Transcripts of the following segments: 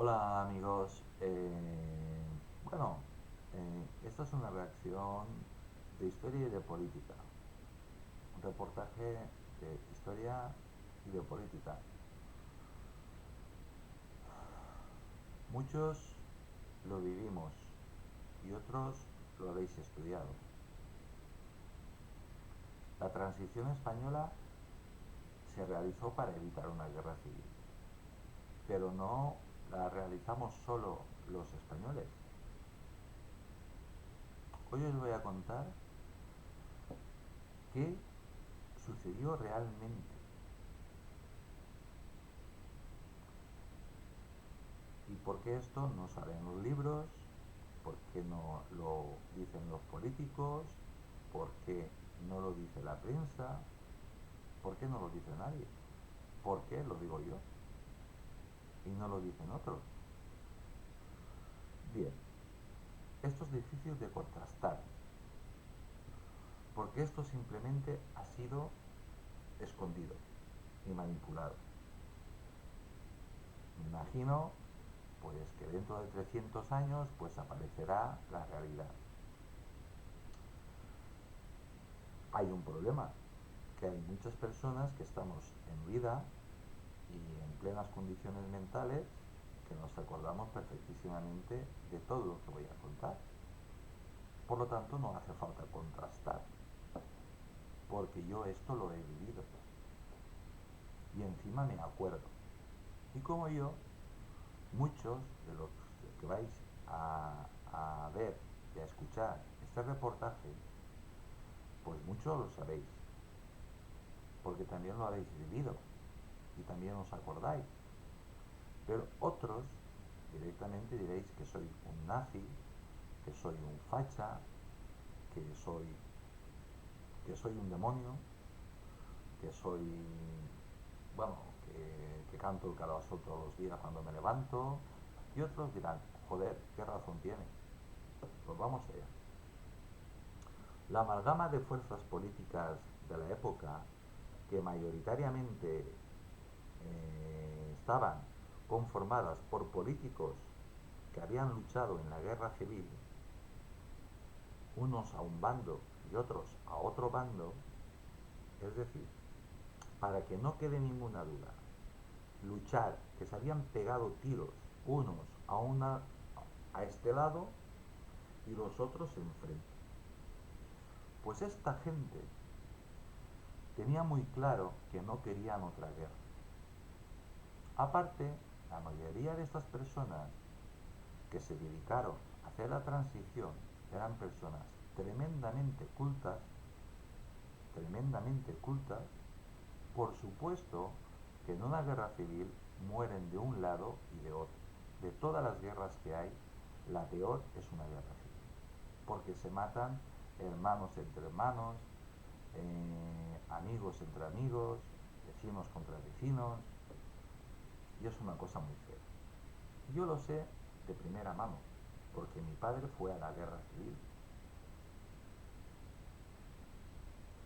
Hola amigos. Bueno, esta es una reacción de historia y de política. Un reportaje de historia y de política. Muchos lo vivimos y otros lo habéis estudiado. La transición española se realizó para evitar una guerra civil, pero no la realizamos solo los españoles. Hoy os voy a contar qué sucedió realmente y por qué esto no sale en los libros, por qué no lo dicen los políticos, por qué no lo dice la prensa, por qué no lo dice nadie, por qué lo digo yo y no lo dicen otros. Bien, esto es difícil de contrastar, porque esto simplemente ha sido escondido y manipulado. Me imagino pues que dentro de 300 años pues aparecerá la realidad. Hay un problema, que hay muchas personas que estamos en vida y en plenas condiciones mentales que nos acordamos perfectísimamente de todo lo que voy a contar. Por lo tanto, no hace falta contrastar, porque yo esto lo he vivido y encima me acuerdo. Y como yo, muchos de los que vais a ver y a escuchar este reportaje, pues muchos lo sabéis, porque también lo habéis vivido y también os acordáis. Pero otros directamente diréis que soy un nazi, que soy un facha, que soy, que soy un demonio, que soy, bueno, que canto el calabazo todos los días cuando me levanto. Y otros dirán, joder, ¿qué razón tiene? Pues vamos allá. La amalgama de fuerzas políticas de la época, que mayoritariamente estaban conformadas por políticos que habían luchado en la guerra civil, unos a un bando y otros a otro bando, es decir, para que no quede ninguna duda, luchar, que se habían pegado tiros unos a este lado y los otros enfrente. Pues esta gente tenía muy claro que no querían otra guerra. Aparte, la mayoría de estas personas que se dedicaron a hacer la transición eran personas tremendamente cultas. Por supuesto que en una guerra civil mueren de un lado y de otro. De todas las guerras que hay, la peor es una guerra civil, porque se matan hermanos entre hermanos, amigos entre amigos, vecinos contra vecinos, y es una cosa muy fea. Yo lo sé de primera mano, porque mi padre fue a la guerra civil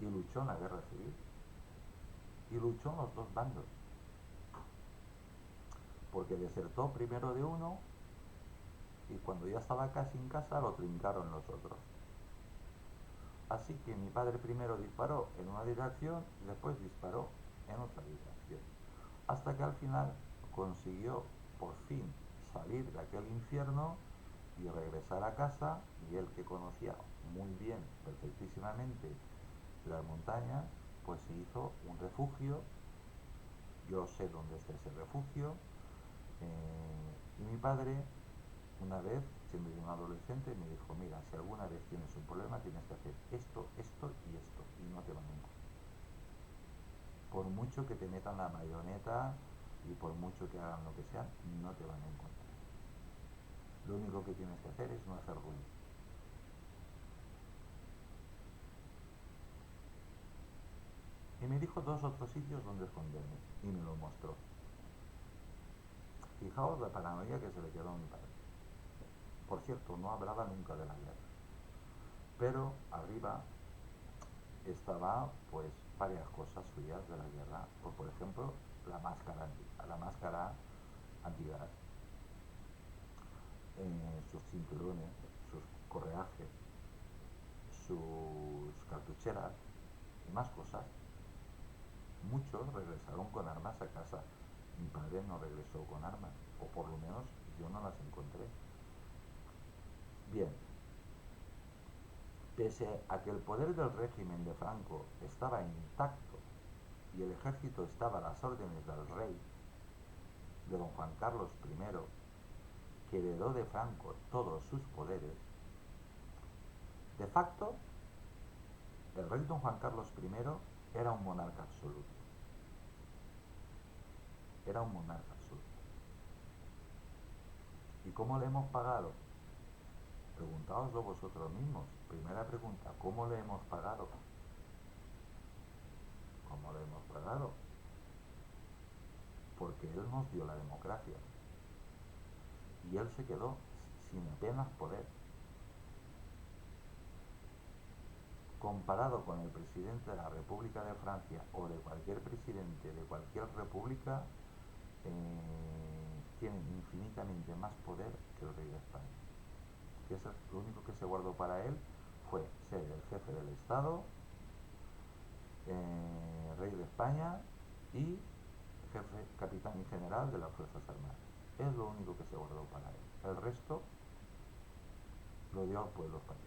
y luchó en la guerra civil y luchó en los dos bandos, porque desertó primero de uno y cuando ya estaba casi en casa lo trincaron los otros. Así que mi padre primero disparó en una dirección y después disparó en otra dirección. Hasta que al final consiguió por fin salir de aquel infierno y regresar a casa, y él, que conocía muy bien, perfectísimamente, las montañas, pues se hizo un refugio. Yo sé dónde está ese refugio. Y mi padre, una vez, siendo yo un adolescente, me dijo, mira, si alguna vez tienes un problema, tienes que hacer esto, esto y esto, y no te van a encontrar. Por mucho que te metan la marioneta y por mucho que hagan lo que sea, no te van a encontrar. Lo único que tienes que hacer es no hacer ruido. Y me dijo dos otros sitios donde esconderme, y me lo mostró. Fijaos la paranoia que se le quedó a mi padre. Por cierto, no hablaba nunca de la guerra, pero arriba estaba pues varias cosas suyas de la guerra, pues, por ejemplo la máscara antigas, sus cinturones, sus correajes, sus cartucheras y más cosas. Muchos regresaron con armas a casa. Mi padre no regresó con armas, o por lo menos yo no las encontré. Bien, pese a que el poder del régimen de Franco estaba intacto y el ejército estaba a las órdenes del rey, de don Juan Carlos I, que heredó de Franco todos sus poderes, de facto, el rey don Juan Carlos I era un monarca absoluto. Era un monarca absoluto. ¿Y cómo le hemos pagado? Preguntaoslo vosotros mismos. Primera pregunta, ¿cómo le hemos pagado? ¿Cómo le hemos pagado? Porque él nos dio la democracia. Y él se quedó sin apenas poder. Comparado con el presidente de la República de Francia o de cualquier presidente de cualquier república, tienen infinitamente más poder que el rey de España. Que eso, lo único que se guardó para él fue ser el jefe del Estado, rey de España y jefe, capitán y general de las Fuerzas Armadas. Es lo único que se guardó para él. El resto lo dio al pueblo español.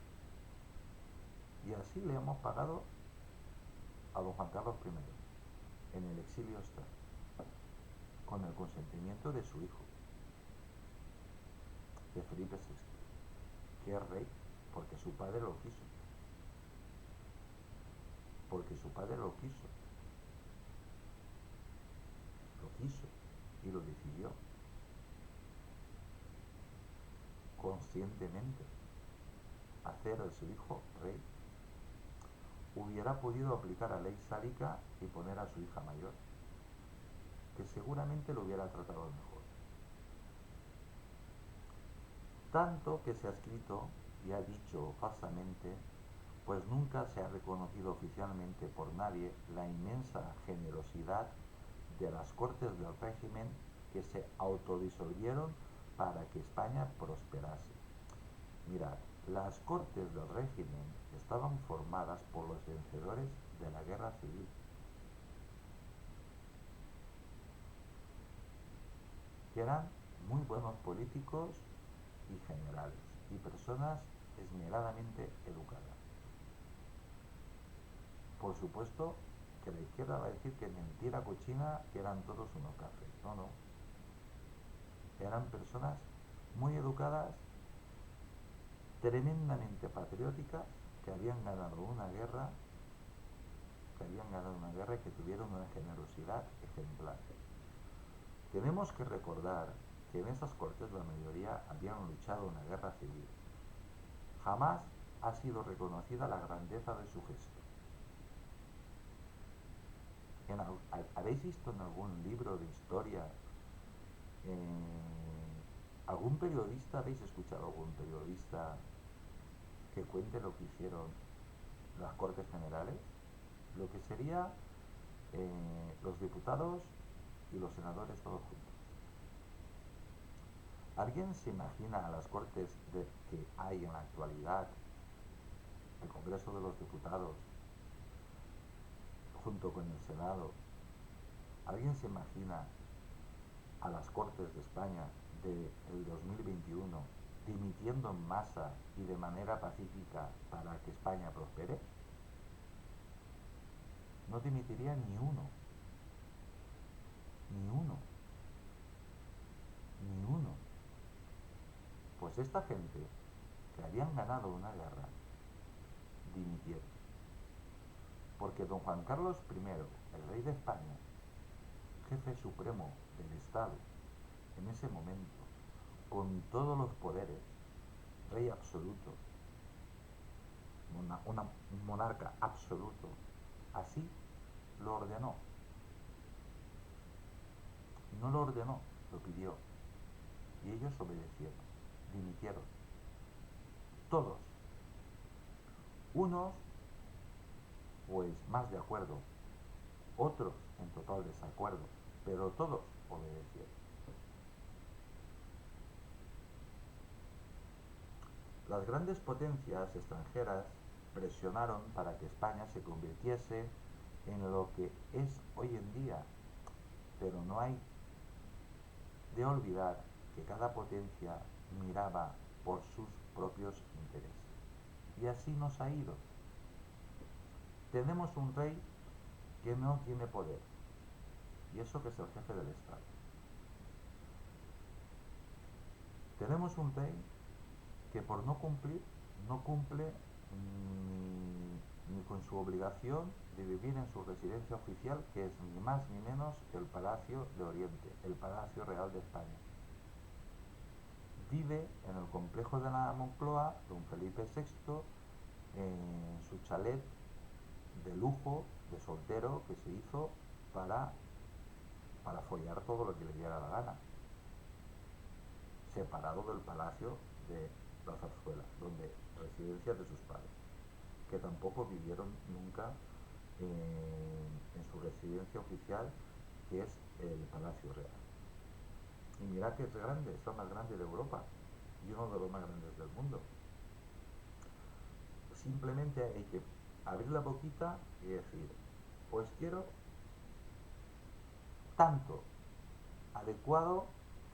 Y así le hemos pagado a don Juan Carlos I. En el exilio está, con el consentimiento de su hijo, de Felipe VI, que es rey porque su padre lo quiso. Porque su padre lo quiso. Lo quiso y lo decidió conscientemente hacer de su hijo rey. Hubiera podido aplicar la ley sálica y poner a su hija mayor, que seguramente lo hubiera tratado mejor. Tanto que se ha escrito y ha dicho falsamente, pues nunca se ha reconocido oficialmente por nadie la inmensa generosidad de las Cortes del régimen que se autodisolvieron para que España prosperase. Mirad, las Cortes del régimen estaban formadas por los vencedores de la guerra civil. Que eran muy buenos políticos y generales, y personas esmeradamente educadas. Por supuesto que la izquierda va a decir que mentira cochina, que eran todos unos cafés. No, no. Eran personas muy educadas, tremendamente patrióticas, que habían ganado una guerra, y que tuvieron una generosidad ejemplar. Tenemos que recordar que en esas cortes la mayoría habían luchado una guerra civil. Jamás ha sido reconocida la grandeza de su gesto. ¿Habéis visto en algún libro de historia, algún periodista, habéis escuchado algún periodista que cuente lo que hicieron las Cortes Generales? Lo que sería los diputados y los senadores todos juntos. ¿Alguien se imagina a las Cortes que hay en la actualidad, el Congreso de los Diputados, junto con el Senado? ¿Alguien se imagina a las Cortes de España del 2021 dimitiendo en masa y de manera pacífica para que España prospere? No dimitiría ni uno. Ni uno. Ni uno. Pues esta gente que habían ganado una guerra dimitieron. Porque don Juan Carlos I, el rey de España, jefe supremo del Estado, en ese momento, con todos los poderes, rey absoluto, un monarca absoluto, así lo ordenó. No lo ordenó, lo pidió. Y ellos obedecieron, dimitieron. Todos. Unos, pues más de acuerdo, otros en total desacuerdo, pero todos obedecieron. Las grandes potencias extranjeras presionaron para que España se convirtiese en lo que es hoy en día, pero no hay de olvidar que cada potencia miraba por sus propios intereses. Y así nos ha ido. Tenemos un rey que no tiene poder, y eso que es el jefe del Estado. Tenemos un rey que por no cumplir, no cumple ni con su obligación de vivir en su residencia oficial, que es ni más ni menos que el Palacio de Oriente, el Palacio Real de España. Vive en el complejo de la Moncloa, don Felipe VI, en su chalet de lujo, de soltero, que se hizo para, para follar todo lo que le diera la gana, separado del Palacio de la Zarzuela, donde residencia de sus padres, que tampoco vivieron nunca en su residencia oficial, que es el Palacio Real. Y mira que es grande, es el más grande de Europa y uno de los más grandes del mundo. Simplemente hay que abrir la boquita y decir, pues quiero tanto, adecuado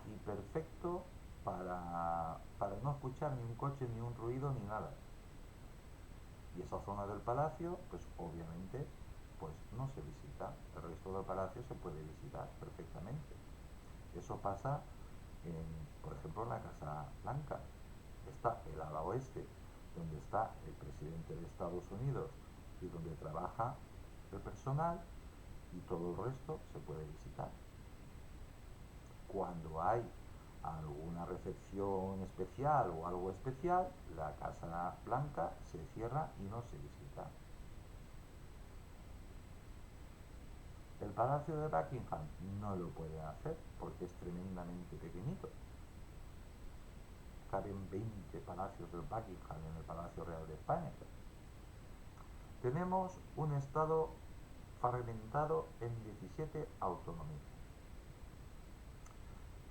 y perfecto para no escuchar ni un coche, ni un ruido, ni nada. Y esa zona del palacio, pues obviamente, pues no se visita. El resto del palacio se puede visitar perfectamente. Eso pasa, por ejemplo, en la Casa Blanca. Está el ala oeste, donde está el presidente de Estados Unidos y donde trabaja el personal, y todo el resto se puede visitar. Cuando hay alguna recepción especial o algo especial, la Casa Blanca se cierra y no se visita. El Palacio de Buckingham no lo puede hacer porque es tremendamente pequeñito. Caben 20 palacios del Buckingham en el Palacio Real de España. Tenemos un Estado fragmentado en 17 autonomías.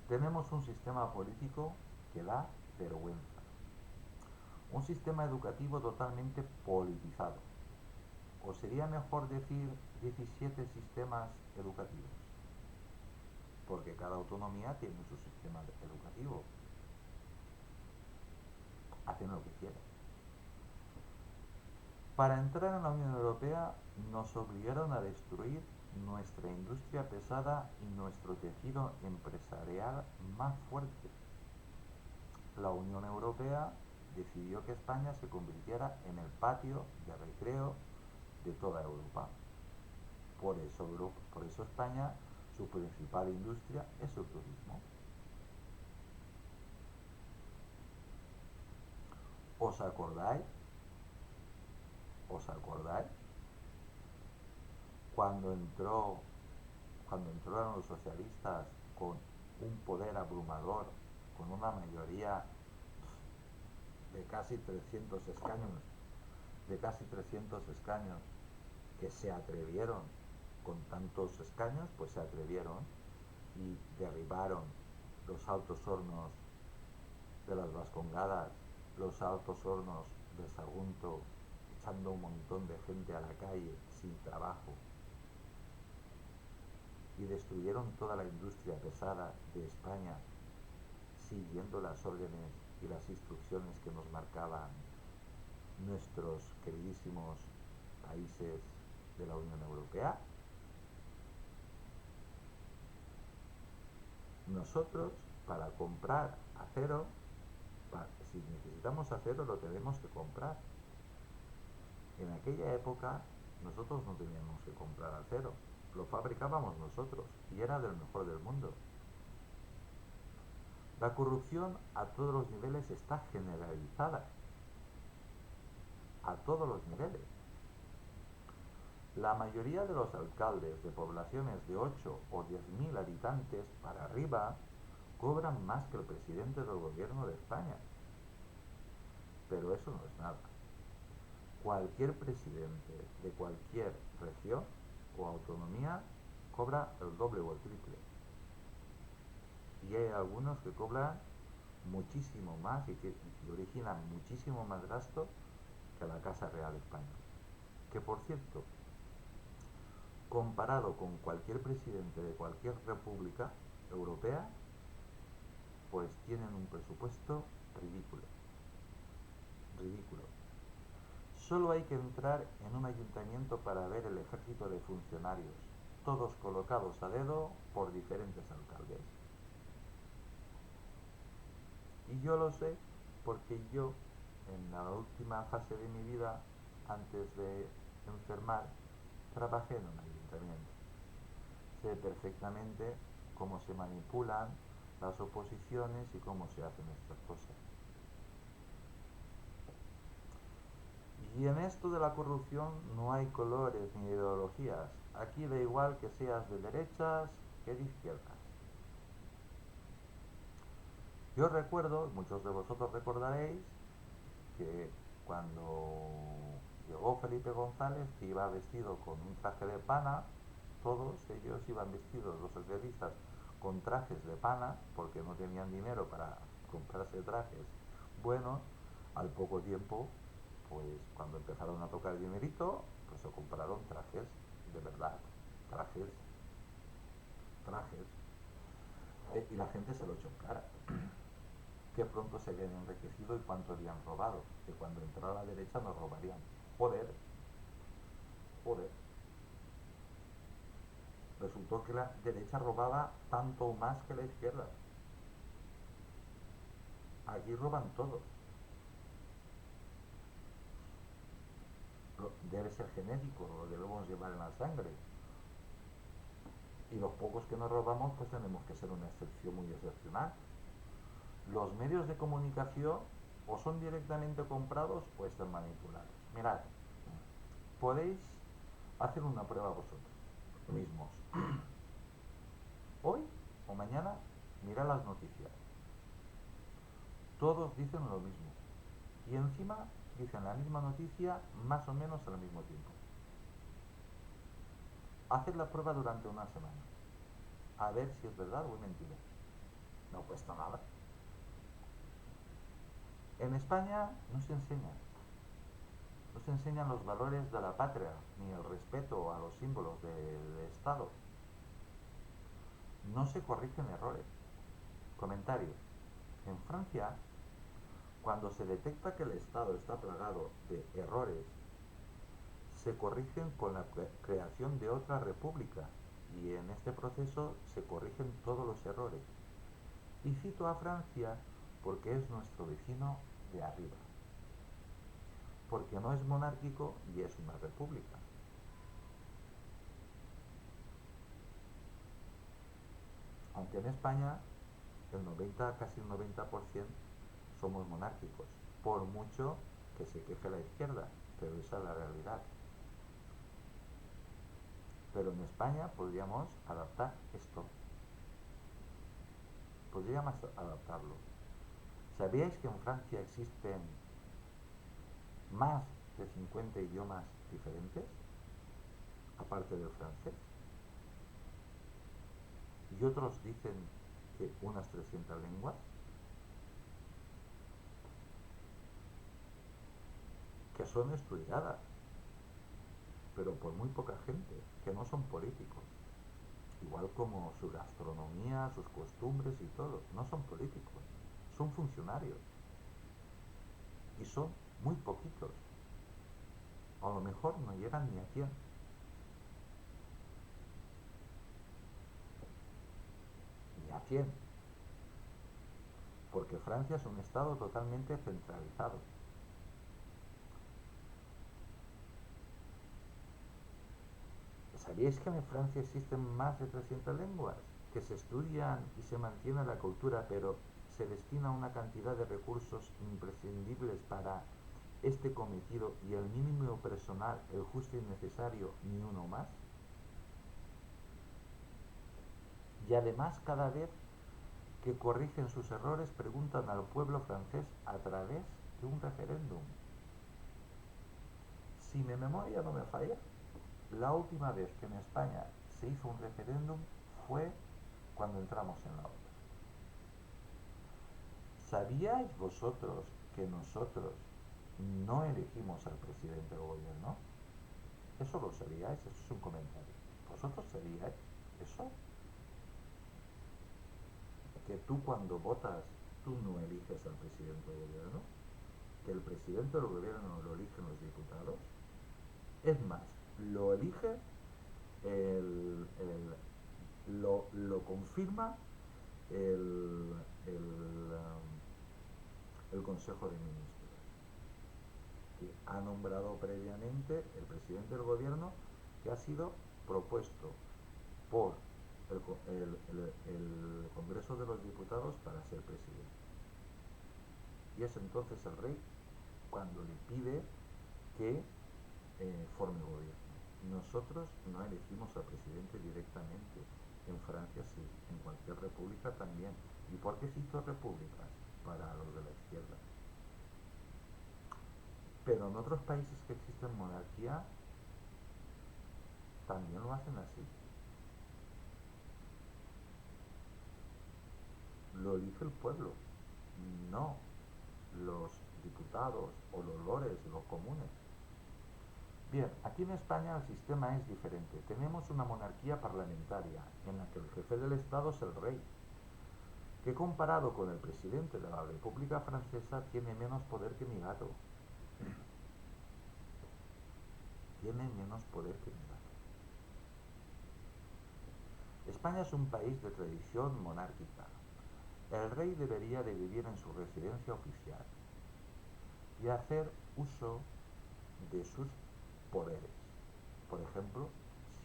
Tenemos un sistema político que da vergüenza. Un sistema educativo totalmente politizado. ¿O sería mejor decir 17 sistemas educativos? Porque cada autonomía tiene su sistema educativo. Hacen lo que quieren. Para entrar en la Unión Europea nos obligaron a destruir nuestra industria pesada y nuestro tejido empresarial más fuerte. La Unión Europea decidió que España se convirtiera en el patio de recreo de toda Europa. Por eso España, su principal industria es el turismo. ¿Os acordáis? ¿Os acordáis? Cuando entró, cuando entraron los socialistas con un poder abrumador, con una mayoría de casi 300 escaños, que se atrevieron con tantos escaños, pues se atrevieron y derribaron los altos hornos de las Vascongadas, los altos hornos de Sagunto, echando un montón de gente a la calle sin trabajo, y destruyeron toda la industria pesada de España siguiendo las órdenes y las instrucciones que nos marcaban nuestros queridísimos países de la Unión Europea. Nosotros, para comprar acero, si necesitamos acero lo tenemos que comprar. En aquella época nosotros no teníamos que comprar acero, lo fabricábamos nosotros y era del mejor del mundo. La corrupción a todos los niveles está generalizada, a todos los niveles. La mayoría de los alcaldes de poblaciones de 8 o 10.000 habitantes para arriba cobran más que el presidente del gobierno de España. Pero eso no es nada. Cualquier presidente de cualquier región o autonomía cobra el doble o el triple. Y hay algunos que cobran muchísimo más y originan muchísimo más gasto que la Casa Real Española. Que por cierto, comparado con cualquier presidente de cualquier república europea, pues tienen un presupuesto ridículo, ridículo. Solo hay que entrar en un ayuntamiento para ver el ejército de funcionarios, todos colocados a dedo por diferentes alcaldes. Y yo lo sé porque yo, en la última fase de mi vida, antes de enfermar, trabajé en un ayuntamiento. Sé perfectamente cómo se manipulan las oposiciones y cómo se hacen estas cosas. Y en esto de la corrupción no hay colores ni ideologías. Aquí da igual que seas de derechas que de izquierdas. Yo recuerdo, muchos de vosotros recordaréis, que cuando llegó Felipe González, que iba vestido con un traje de pana, todos ellos iban vestidos, los socialistas, con trajes de pana, porque no tenían dinero para comprarse trajes buenos. Al poco tiempo, pues cuando empezaron a tocar el dinerito, pues se compraron trajes de verdad, trajes, trajes, y la gente se lo echó en cara. Que pronto se habían enriquecido y cuánto habían robado, que cuando entrara a la derecha nos robarían. Joder, joder. Resultó que la derecha robaba tanto más que la izquierda. Aquí roban todos. Debe ser genético, lo debemos llevar en la sangre. Y los pocos que nos robamos, pues tenemos que ser una excepción muy excepcional. Los medios de comunicación o son directamente comprados o están manipulados. Mirad, podéis hacer una prueba vosotros mismos. Hoy o mañana, mirad las noticias. Todos dicen lo mismo. Y encima dicen la misma noticia más o menos al mismo tiempo. Haced la prueba durante una semana. A ver si es verdad o es mentira. No cuesta nada. En España no se enseña. No se enseñan los valores de la patria, ni el respeto a los símbolos del Estado. No se corrigen errores. Comentario. En Francia, cuando se detecta que el Estado está plagado de errores, se corrigen con la creación de otra república y en este proceso se corrigen todos los errores. Y cito a Francia porque es nuestro vecino de arriba, porque no es monárquico y es una república. Aunque en España el 90, casi el 90% somos monárquicos, por mucho que se queje la izquierda, pero esa es la realidad. Pero en España podríamos adaptar esto, podríamos adaptarlo. ¿Sabíais que en Francia existen más de 50 idiomas diferentes, aparte del francés? Y otros dicen que unas 300 lenguas, que son estudiadas, pero por muy poca gente, que no son políticos. Igual como su gastronomía, sus costumbres y todo, no son políticos, son funcionarios. Y son muy poquitos. A lo mejor no llegan ni a 100. Ni a 100. Porque Francia es un estado totalmente centralizado. ¿Sabíais que en Francia existen más de 300 lenguas? Que se estudian y se mantiene la cultura, pero se destina una cantidad de recursos imprescindibles para este cometido y el mínimo personal, el justo y necesario, ni uno más. Y además cada vez que corrigen sus errores preguntan al pueblo francés a través de un referéndum. Si mi memoria no me falla, la última vez que en España se hizo un referéndum fue cuando entramos en la OTAN. ¿Sabíais vosotros que nosotros no elegimos al presidente del gobierno? ¿Eso lo sabíais? Eso es un comentario. ¿Vosotros sabíais eso? Que tú cuando votas, tú no eliges al presidente del gobierno, que el presidente del gobierno lo eligen los diputados. Es más, lo elige, lo confirma el, el, el Consejo de Ministros, que ha nombrado previamente el presidente del gobierno, que ha sido propuesto por el Congreso de los Diputados para ser presidente. Y es entonces el rey cuando le pide que forme gobierno. Nosotros no elegimos al presidente directamente. En Francia sí, en cualquier república también. ¿Y por qué se hizo repúblicas? Para los de la izquierda. Pero en otros países que existen monarquía también lo hacen así. Lo elige el pueblo, no los diputados o los lores, los comunes. Bien, aquí en España el sistema es diferente. Tenemos una monarquía parlamentaria en la que el jefe del Estado es el rey, que comparado con el presidente de la República Francesa tiene menos poder que mi gato. Tiene menos poder que mi gato. España es un país de tradición monárquica. El rey debería de vivir en su residencia oficial y hacer uso de sus poderes. Por ejemplo,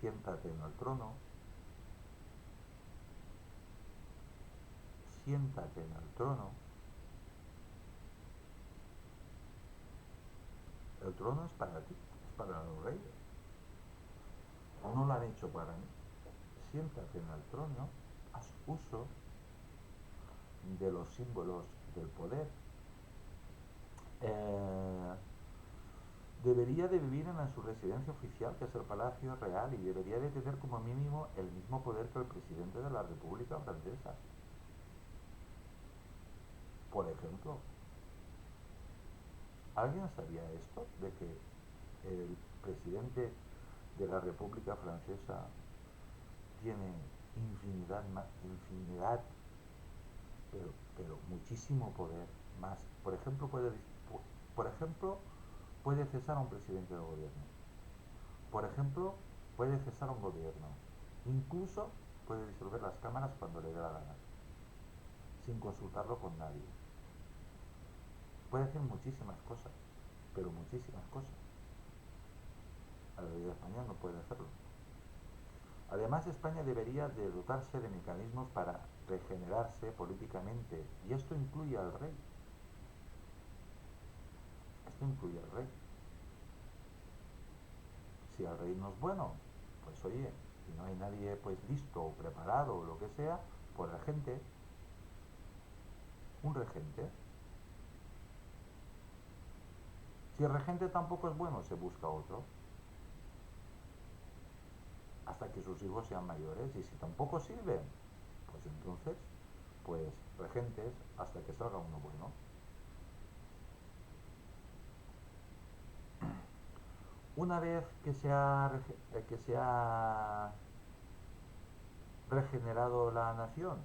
siéntate en el trono, siéntate en el trono. El trono es para ti, es para los reyes. No lo han hecho para mí. Siéntate en el trono, haz uso de los símbolos del poder. Eh, Debería de vivir en su residencia oficial, que es el Palacio Real, y debería de tener como mínimo el mismo poder que el presidente de la República Francesa. Por ejemplo, ¿alguien sabía esto? De que el presidente de la República Francesa tiene infinidad, pero muchísimo poder más. Por ejemplo, puede cesar a un presidente del gobierno. Por ejemplo, puede cesar a un gobierno. Incluso puede disolver las cámaras cuando le dé la gana, sin consultarlo con nadie. Puede hacer muchísimas cosas, pero muchísimas cosas. La ley de España no puede hacerlo. Además, España debería de dotarse de mecanismos para regenerarse políticamente, y esto incluye al rey. Esto incluye al rey. Si el rey no es bueno, pues oye, si no hay nadie pues listo o preparado o lo que sea, pues regente, un regente. Si el regente tampoco es bueno, se busca otro, hasta que sus hijos sean mayores, y si tampoco sirven, pues entonces, pues regentes hasta que salga uno bueno. Una vez que se ha regenerado la nación,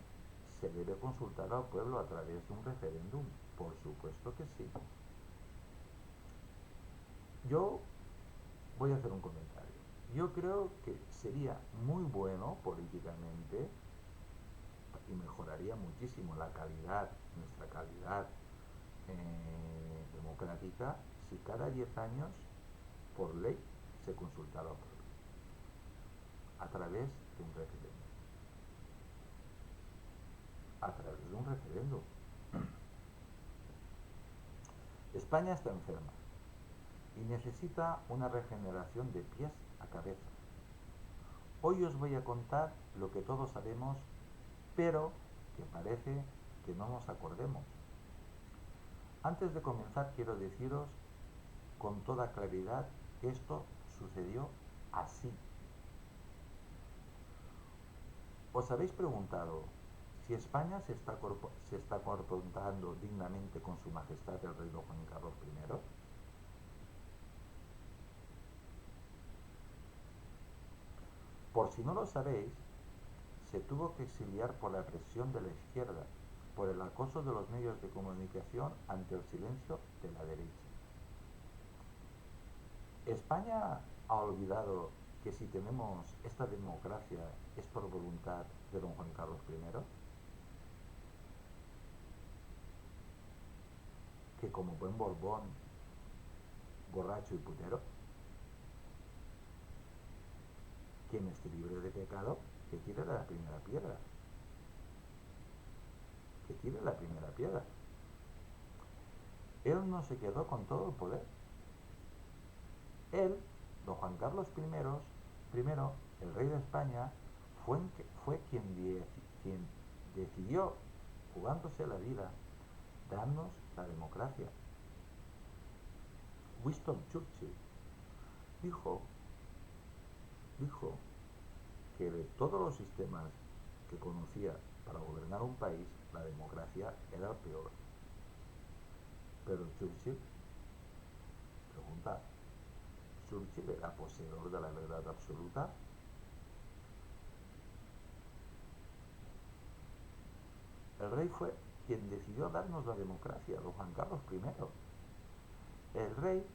se debe consultar al pueblo a través de un referéndum. Por supuesto que sí. Yo voy a hacer un comentario. Yo creo que sería muy bueno políticamente y mejoraría muchísimo la calidad, nuestra calidad democrática, si cada 10 años, por ley, se consultara al pueblo a través de un referéndum. A través de un referéndum. España está enferma y necesita una regeneración de pies a cabeza. Hoy os voy a contar lo que todos sabemos, pero que parece que no nos acordemos. Antes de comenzar quiero deciros con toda claridad que esto sucedió así. ¿Os habéis preguntado si España se está comportando dignamente con su majestad el rey don Juan Carlos I, por si no lo sabéis, se tuvo que exiliar por la presión de la izquierda, por el acoso de los medios de comunicación ante el silencio de la derecha. España ha olvidado que si tenemos esta democracia es por voluntad de don Juan Carlos I, que como buen Borbón, borracho y putero, quien esté libre de pecado, que tire la primera piedra. Que tire la primera piedra. Él no se quedó con todo el poder. Él, don Juan Carlos primero, el rey de España, fue quien decidió, jugándose la vida, darnos la democracia. Winston Churchill dijo, dijo que de todos los sistemas que conocía para gobernar un país, la democracia era el peor. Pero Churchill, pregunta, ¿Churchill era poseedor de la verdad absoluta? El rey fue quien decidió darnos la democracia, don Juan Carlos I. El rey,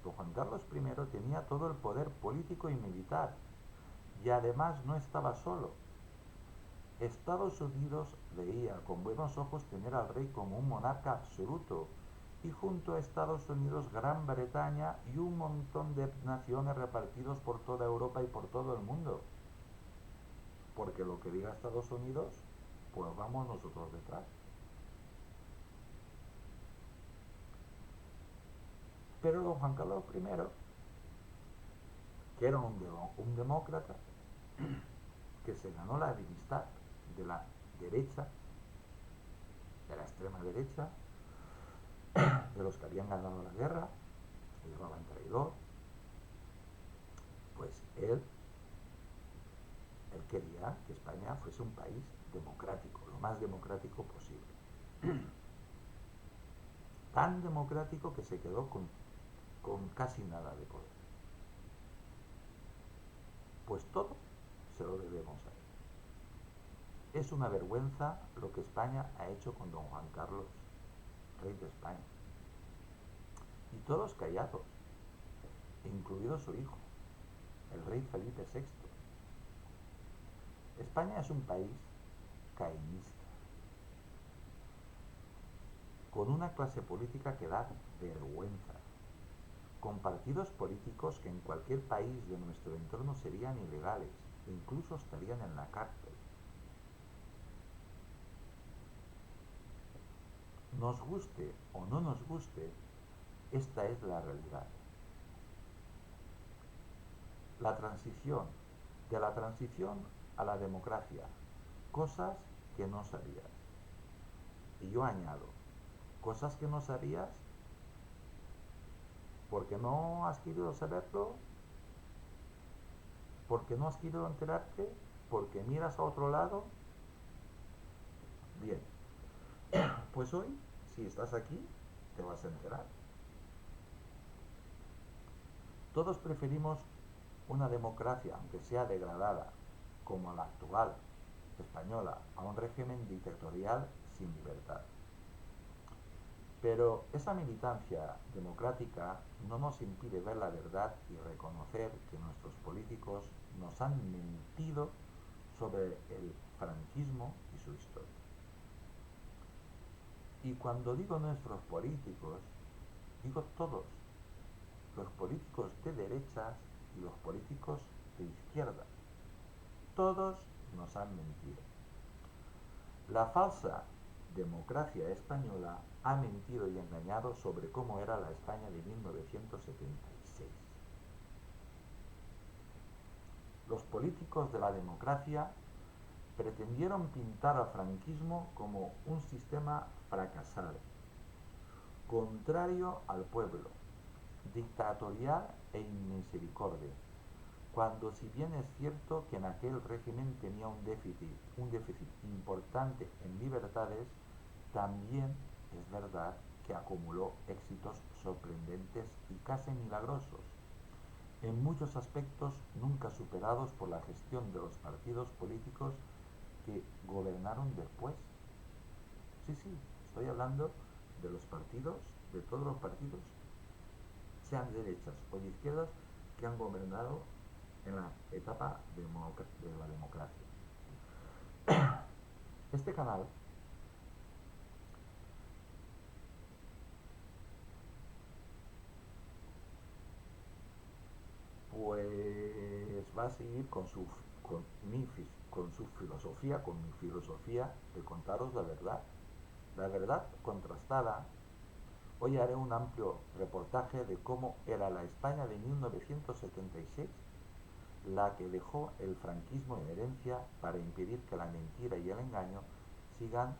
don Juan Carlos I, tenía todo el poder político y militar, y además no estaba solo. Estados Unidos veía con buenos ojos tener al rey como un monarca absoluto, y junto a Estados Unidos Gran Bretaña y un montón de naciones repartidos por toda Europa y por todo el mundo. Porque lo que diga Estados Unidos, pues vamos nosotros detrás. Pero don Juan Carlos I, que era un demócrata, que se ganó la enemistad de la derecha, de la extrema derecha, de los que habían ganado la guerra, le llamaban traidor, pues él quería que España fuese un país democrático, lo más democrático posible. Tan democrático que se quedó con casi nada de poder. Pues todo se lo debemos a él. Es una vergüenza lo que España ha hecho con don Juan Carlos, rey de España. Y todos callados, incluido su hijo, el rey Felipe VI. España es un país caínista, con una clase política que da vergüenza, con partidos políticos que en cualquier país de nuestro entorno serían ilegales e incluso estarían en la cárcel. Nos guste o no nos guste, esta es la realidad. La transición, de la transición a la democracia, cosas que no sabías. Y yo añado, cosas que no sabías porque no has querido saberlo, porque no has querido enterarte, porque miras a otro lado. Bien, pues hoy, si estás aquí, te vas a enterar. Todos preferimos una democracia, aunque sea degradada, como la actual española, a un régimen dictatorial sin libertad. Pero esa militancia democrática no nos impide ver la verdad y reconocer que nuestros políticos nos han mentido sobre el franquismo y su historia. Y cuando digo nuestros políticos, digo todos, los políticos de derechas y los políticos de izquierda. Todos nos han mentido. La falsa democracia española ha mentido y engañado sobre cómo era la España de 1976. Los políticos de la democracia pretendieron pintar al franquismo como un sistema fracasado, contrario al pueblo, dictatorial e inmisericordia, cuando si bien es cierto que en aquel régimen tenía un déficit importante en libertades, también es verdad que acumuló éxitos sorprendentes y casi milagrosos, en muchos aspectos nunca superados por la gestión de los partidos políticos que gobernaron después. Sí, sí, estoy hablando de los partidos, de todos los partidos, sean de derechas o de izquierdas, que han gobernado en la etapa de la democracia. Este canal pues va a seguir con mi filosofía de contaros la verdad contrastada. Hoy haré un amplio reportaje de cómo era la España de 1976, la que dejó el franquismo en herencia para impedir que la mentira y el engaño sigan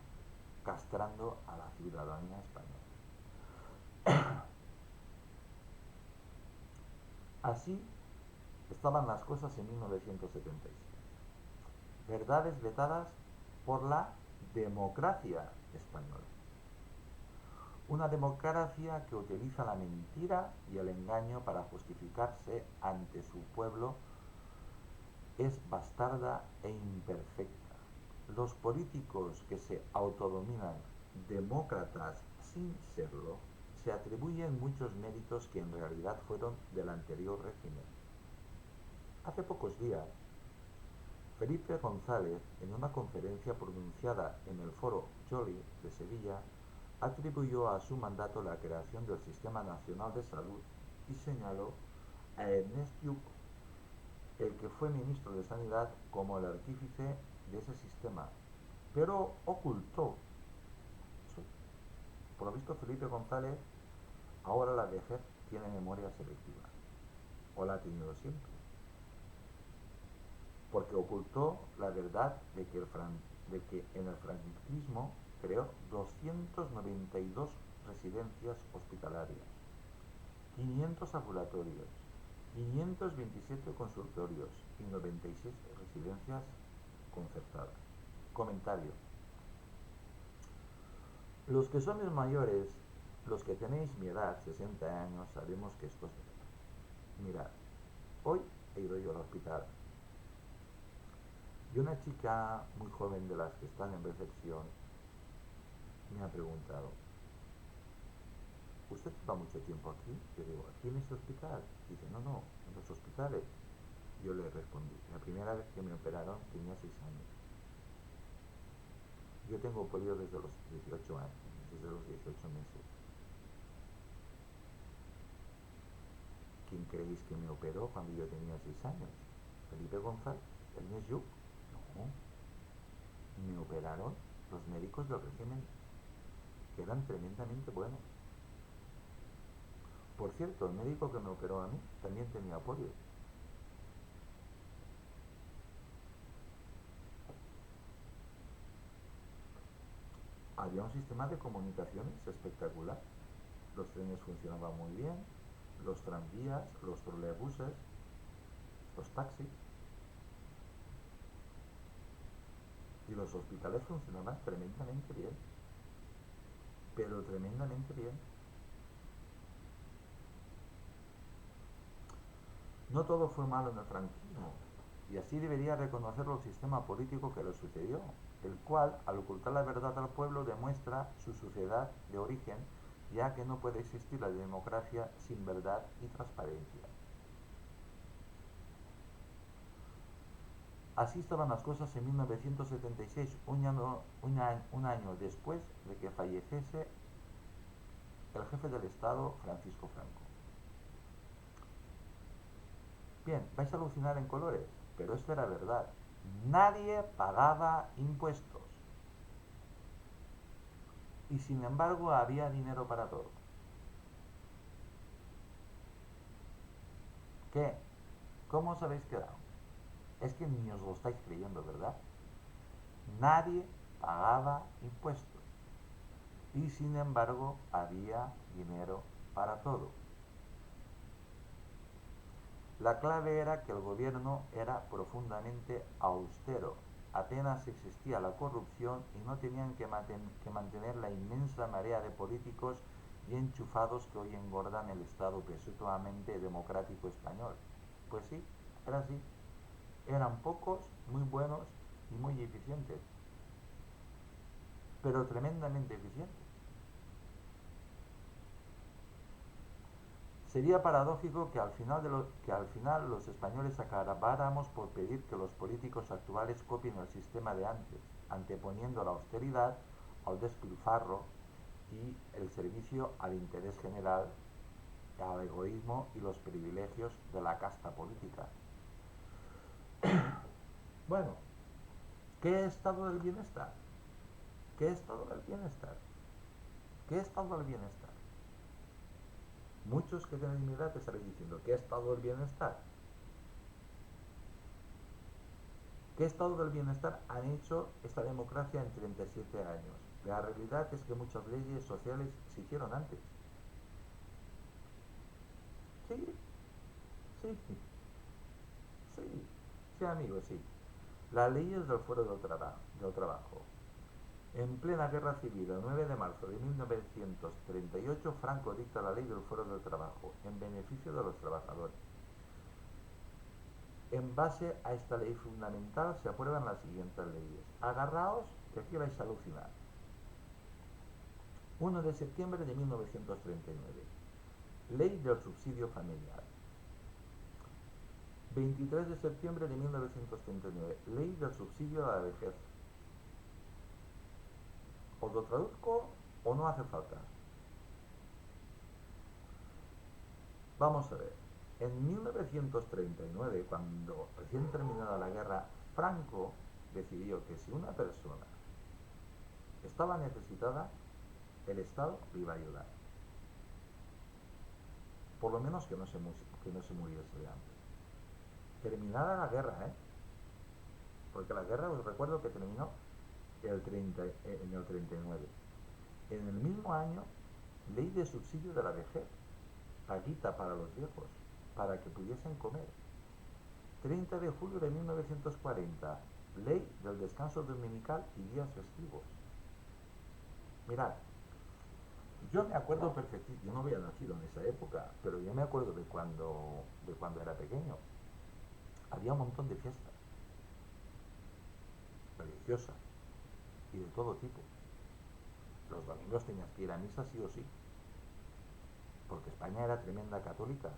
castrando a la ciudadanía española. Así estaban las cosas en 1976. Verdades vetadas por la democracia española. Una democracia que utiliza la mentira y el engaño para justificarse ante su pueblo es bastarda e imperfecta. Los políticos que se autodominan demócratas sin serlo se atribuyen muchos méritos que en realidad fueron del anterior régimen. Hace pocos días, Felipe González, en una conferencia pronunciada en el Foro Jolly de Sevilla, atribuyó a su mandato la creación del Sistema Nacional de Salud y señaló a Ernest Lluch, el que fue ministro de Sanidad, como el artífice de ese sistema, pero ocultó eso. Por lo visto, Felipe González, ahora la vejez, tiene memoria selectiva, o la ha tenido siempre, porque ocultó la verdad de que en el franquismo creó 292 residencias hospitalarias, 500 ambulatorios, 527 consultorios y 96 residencias concertadas. Comentario. Los que somos mayores, los que tenéis mi edad, 60 años, sabemos que esto es verdad. Mirad, hoy he ido yo al hospital y una chica muy joven de las que están en recepción me ha preguntado: ¿usted lleva mucho tiempo aquí? Yo digo: ¿aquí en este hospital? Dice: no, no, en los hospitales. Yo le respondí: la primera vez que me operaron tenía 6 años. Yo tengo polio desde los 18 años, desde los 18 meses. ¿Quién creéis que me operó cuando yo tenía 6 años? ¿Felipe González? ¿Ernest Lluch? No, me operaron los médicos del régimen, que eran tremendamente buenos. Por cierto, el médico que me operó a mí también tenía polio. Había un sistema de comunicaciones espectacular. Los trenes funcionaban muy bien, los tranvías, los trolebuses, los taxis, y los hospitales funcionaban tremendamente bien, pero tremendamente bien. No todo fue malo en el franquismo, y así debería reconocerlo el sistema político que le sucedió, el cual, al ocultar la verdad al pueblo, demuestra su suciedad de origen, ya que no puede existir la democracia sin verdad y transparencia. Así estaban las cosas en 1976, un año después de que falleciese el jefe del Estado, Francisco Franco. Bien, vais a alucinar en colores, pero esto era verdad. Nadie pagaba impuestos y sin embargo había dinero para todo. ¿Qué? ¿Cómo os habéis quedado? Es que ni os lo estáis creyendo, ¿verdad? Nadie pagaba impuestos y sin embargo había dinero para todo. La clave era que el gobierno era profundamente austero, apenas existía la corrupción y no tenían que mantener la inmensa marea de políticos y enchufados que hoy engordan el Estado presuntamente democrático español. Pues sí, era así. Eran pocos, muy buenos y muy eficientes, pero tremendamente eficientes. Sería paradójico que al final los españoles acabáramos por pedir que los políticos actuales copien el sistema de antes, anteponiendo la austeridad al despilfarro y el servicio al interés general, al egoísmo y los privilegios de la casta política. Bueno, ¿qué estado del bienestar? ¿Qué estado del bienestar? ¿Qué estado del bienestar? Muchos que tienen mi edad te estaréis diciendo, ¿qué estado del bienestar? ¿Qué estado del bienestar han hecho esta democracia en 37 años? La realidad es que muchas leyes sociales se hicieron antes. Sí, sí, sí, sí, amigo, sí. Las leyes del fuero del trabajo. En plena guerra civil, el 9 de marzo de 1938, Franco dicta la ley del fuero del trabajo, en beneficio de los trabajadores. En base a esta ley fundamental se aprueban las siguientes leyes. Agarraos, que aquí vais a alucinar. 1 de septiembre de 1939. Ley del subsidio familiar. 23 de septiembre de 1939. Ley del subsidio a la vejez. ¿Os lo traduzco o no hace falta? Vamos a ver. En 1939, cuando recién terminada la guerra, Franco decidió que si una persona estaba necesitada, el Estado le iba a ayudar. Por lo menos que no se muriese de hambre. Terminada la guerra, ¿eh? Porque la guerra, os recuerdo que terminó en el 39. En el mismo año, ley de subsidio de la vejez, paguita para los viejos, para que pudiesen comer. 30 de julio de 1940, ley del descanso dominical y días festivos. Mirad, yo me acuerdo perfectamente, yo no había nacido en esa época, pero yo me acuerdo de cuando era pequeño. Había un montón de fiestas religiosas y de todo tipo. Los domingos tenías que ir a misa sí o sí, porque España era tremenda católica,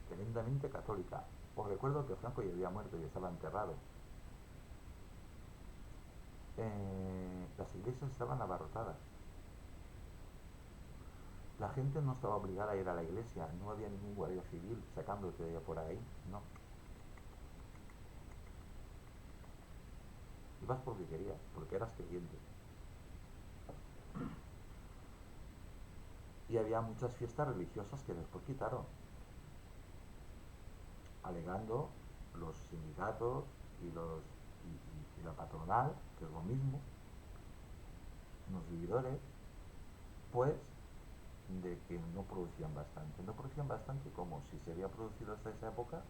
tremendamente católica. Os recuerdo que Franco ya había muerto y estaba enterrado. Las iglesias estaban abarrotadas. La gente no estaba obligada a ir a la iglesia, no había ningún guardia civil sacándote de por ahí, no. Ibas porque querías, porque eras creyente. Y había muchas fiestas religiosas que después quitaron, alegando los sindicatos y la patronal, que es lo mismo, unos vividores, pues de que no producían bastante. No producían bastante como si se había producido hasta esa época,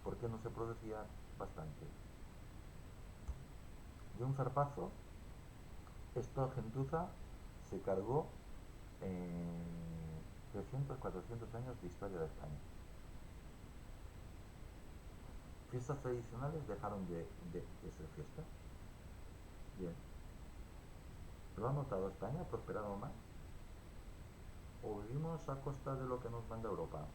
¿por qué no se producía bastante? De un zarpazo, esta gentuza se cargó 300, 400 años de historia de España. Fiestas tradicionales dejaron de ser fiestas. Bien. ¿Lo ha notado España? ¿Ha prosperado más? ¿O vivimos a costa de lo que nos manda Europa?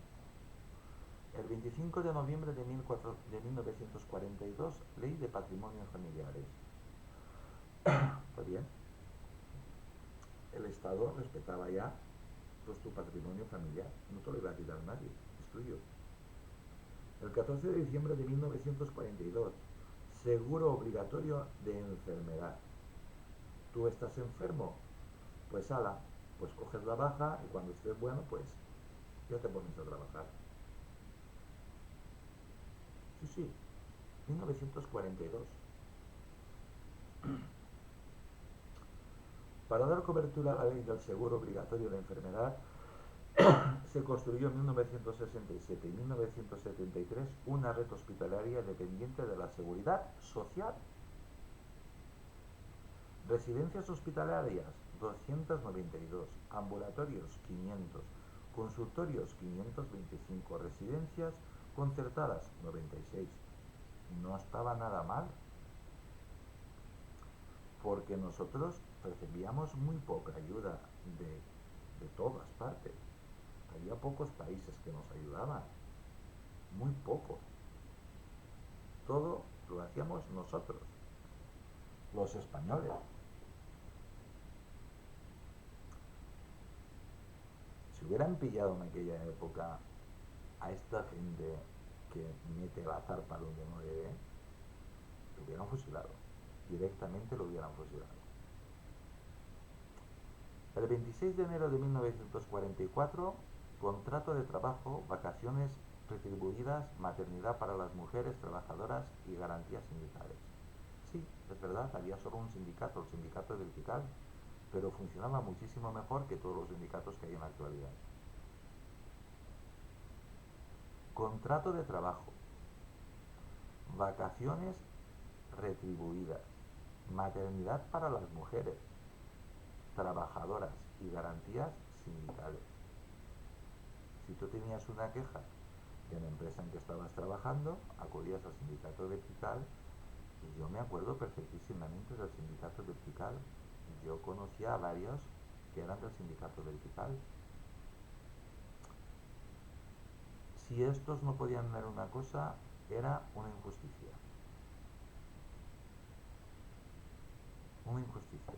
El 25 de noviembre de 1942, Ley de Patrimonios Familiares. Pues bien, el Estado respetaba ya pues, tu patrimonio familiar. No te lo iba a quitar nadie, es tuyo. El 14 de diciembre de 1942, seguro obligatorio de enfermedad. Tú estás enfermo, pues ala, pues coges la baja y cuando estés bueno, pues ya te pones a trabajar. Sí, sí, 1942. Para dar cobertura a la ley del seguro obligatorio de enfermedad, Se construyó en 1967 y 1973 una red hospitalaria dependiente de la Seguridad Social. Residencias hospitalarias 292, ambulatorios 500, consultorios 525, residencias concertadas 96. No estaba nada mal, porque nosotros recibíamos muy poca ayuda de todas partes. Había pocos países que nos ayudaban, muy poco. Todo lo hacíamos nosotros, los españoles. Si hubieran pillado en aquella época a esta gente que mete la zarpa donde no debe, lo hubieran fusilado. Directamente lo hubieran fusilado. El 26 de enero de 1944, contrato de trabajo, vacaciones retribuidas, maternidad para las mujeres trabajadoras y garantías sindicales. Sí, es verdad, había solo un sindicato, el sindicato vertical, pero funcionaba muchísimo mejor que todos los sindicatos que hay en la actualidad. Contrato de trabajo, vacaciones retribuidas, maternidad para las mujeres trabajadoras y garantías sindicales. Si tú tenías una queja de la empresa en que estabas trabajando, acudías al sindicato vertical, y yo me acuerdo perfectísimamente del sindicato vertical. Yo conocía a varios que eran del sindicato vertical. Si estos no podían ver una cosa, era una injusticia. Una injusticia.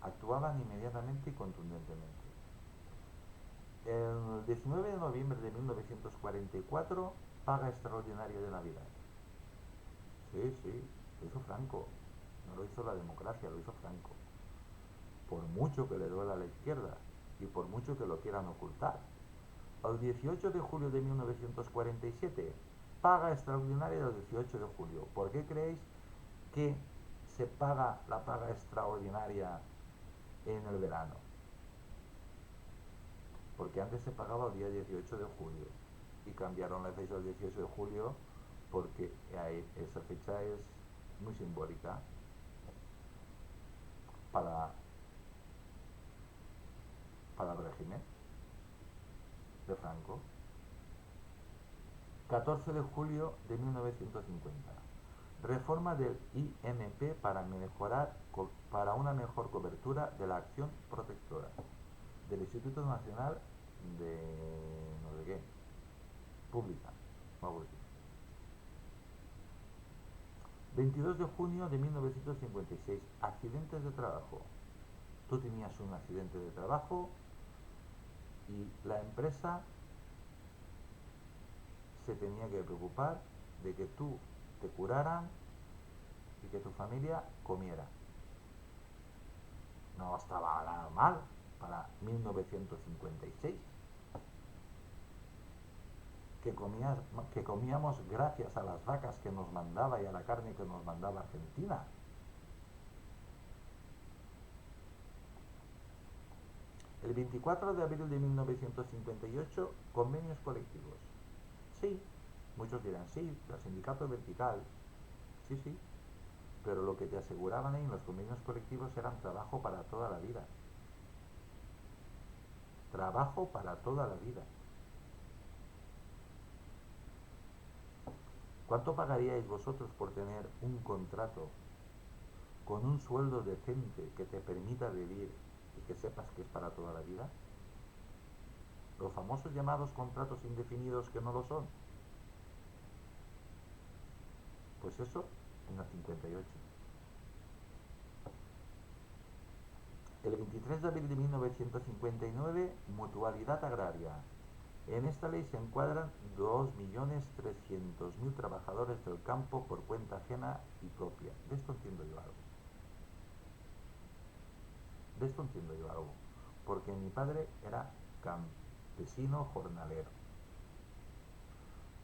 Actuaban inmediatamente y contundentemente. El 19 de noviembre de 1944, paga extraordinaria de Navidad. Sí, sí, lo hizo Franco. No lo hizo la democracia, lo hizo Franco. Por mucho que le duela a la izquierda y por mucho que lo quieran ocultar. El 18 de julio de 1947, paga extraordinaria del 18 de julio. ¿Por qué creéis que se paga la paga extraordinaria en el verano? Porque antes se pagaba el día 18 de julio y cambiaron la fecha del 18 de julio porque esa fecha es muy simbólica para, para el régimen de Franco. 14 de julio de 1950. Reforma del IMP para una mejor cobertura de la acción protectora del Instituto Nacional de no sé qué, pública, algo así. 22 de junio de 1956, accidentes de trabajo. Tú tenías un accidente de trabajo y la empresa se tenía que preocupar de que tú te curaran y que tu familia comiera. No estaba nada mal para 1956. Que comíamos gracias a las vacas que nos mandaba y a la carne que nos mandaba Argentina. El 24 de abril de 1958, convenios colectivos. Sí, muchos dirán, sí, el sindicato vertical. Sí, sí, pero lo que te aseguraban ahí en los convenios colectivos eran trabajo para toda la vida. Trabajo para toda la vida. ¿Cuánto pagaríais vosotros por tener un contrato con un sueldo decente que te permita vivir y que sepas que es para toda la vida? Los famosos llamados contratos indefinidos que no lo son. Pues eso en el 58. El 23 de abril de 1959, mutualidad agraria. En esta ley se encuadran 2.300.000 trabajadores del campo por cuenta ajena y propia. De esto entiendo yo algo. De esto entiendo yo algo. Porque mi padre era campesino jornalero.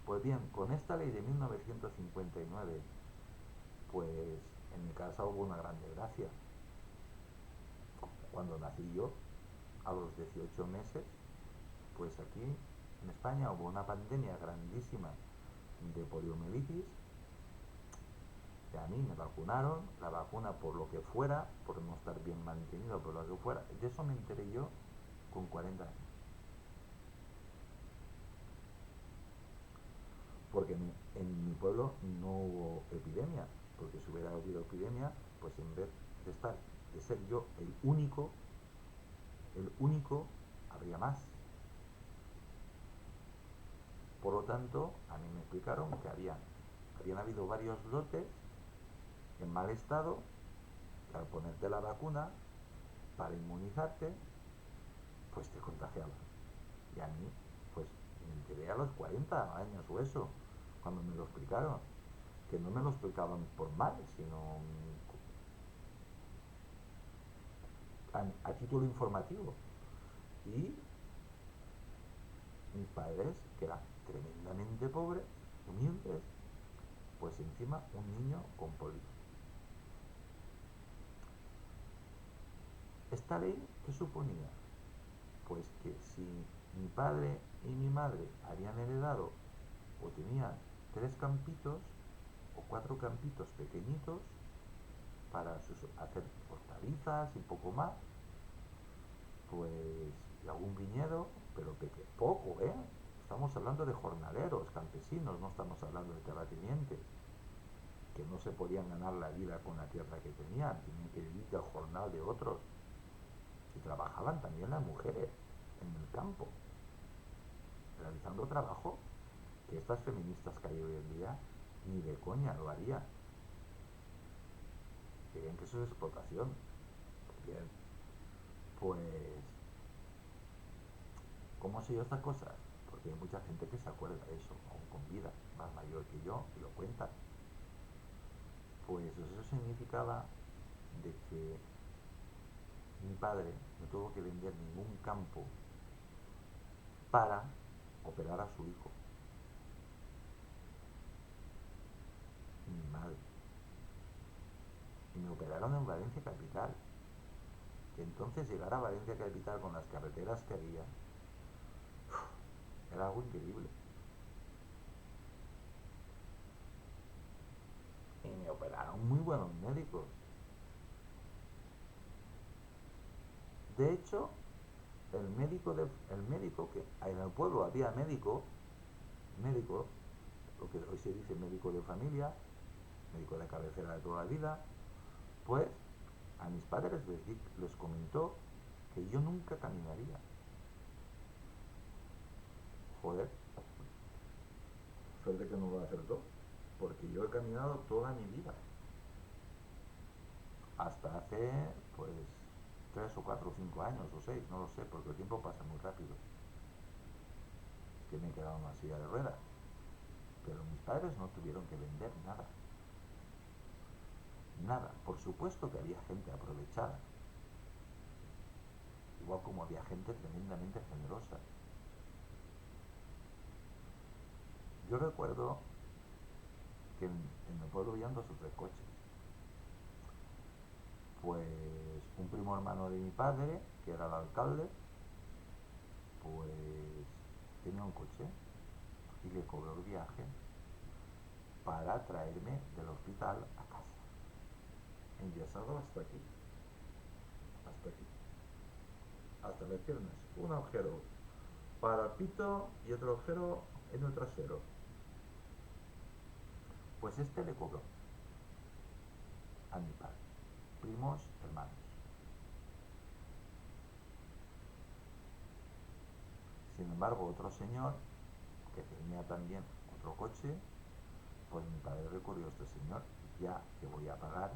Pues bien, con esta ley de 1959, pues en mi casa hubo una gran desgracia. Cuando nací yo, a los 18 meses, pues aquí en España hubo una pandemia grandísima de poliomielitis, que a mí me vacunaron, la vacuna por lo que fuera, por no estar bien mantenido, por lo que fuera, de eso me enteré yo con 40 años. Porque en mi pueblo no hubo epidemia, porque si hubiera habido epidemia, pues en vez de estar, de ser yo el único, habría más. Por lo tanto, a mí me explicaron que habían habido varios lotes en mal estado, que al ponerte la vacuna para inmunizarte, pues te contagiaban. Y a mí, pues me enteré a los 40 años o eso, cuando me lo explicaron. Que no me lo explicaban por mal, sino a título informativo. Y mis padres, que eran tremendamente pobres, humildes, pues encima un niño con polio. ¿Esta ley qué suponía? Pues que si mi padre y mi madre habían heredado o tenían 3 campitos o 4 campitos pequeñitos para hacer hortalizas y poco más, pues y algún viñedo, pero poco, ¿eh? Estamos hablando de jornaleros, campesinos, no estamos hablando de terratenientes, que no se podían ganar la vida con la tierra que tenían, tenían que vivir del jornal de otros. Y trabajaban también las mujeres en el campo, realizando trabajo que estas feministas que hay hoy en día ni de coña lo harían. Dirían que eso es explotación. Bien, pues, ¿cómo sé yo estas cosas? Porque hay mucha gente que se acuerda de eso, aún con vida, más mayor que yo, y lo cuenta. Pues eso significaba de que mi padre no tuvo que vender ningún campo para operar a su hijo, ni mi madre. Y me operaron en Valencia Capital. Que entonces llegar a Valencia Capital con las carreteras que había era algo increíble. Y me operaron muy buenos médicos. De hecho, el médico que en el pueblo había médico, lo que hoy se dice médico de familia, médico de cabecera de toda la vida, pues a mis padres les comentó que yo nunca caminaría. Joder, suerte que no lo acertó, porque yo he caminado toda mi vida, hasta hace pues 3 o 4 o 5 años o 6, no lo sé, porque el tiempo pasa muy rápido, que me he quedado en una silla de ruedas. Pero mis padres no tuvieron que vender nada, nada. Por supuesto que había gente aprovechada, igual como había gente tremendamente generosa. Yo recuerdo que en el pueblo habían 2 o 3 coches. Pues un primo hermano de mi padre, que era el alcalde, pues tenía un coche y le cobró el viaje para traerme del hospital a casa. Enyesado hasta aquí, hasta aquí, hasta las piernas. Un agujero para el pito y otro agujero en el trasero. Pues este le cobró a mi padre, primos, hermanos. Sin embargo, otro señor que tenía también otro coche, pues mi padre recurrió a este señor, ya que voy a pagar,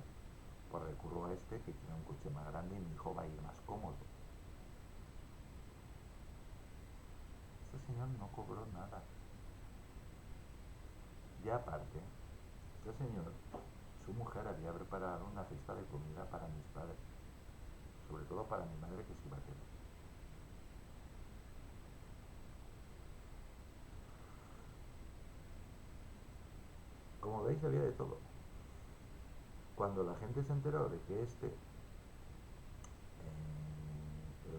pues recurro a este que tiene un coche más grande y mi hijo va a ir más cómodo. Este señor no cobró nada. Y aparte, este señor, su mujer había preparado una cesta de comida para mis padres, sobre todo para mi madre que se iba a tener. Como veis, había de todo. Cuando la gente se enteró de que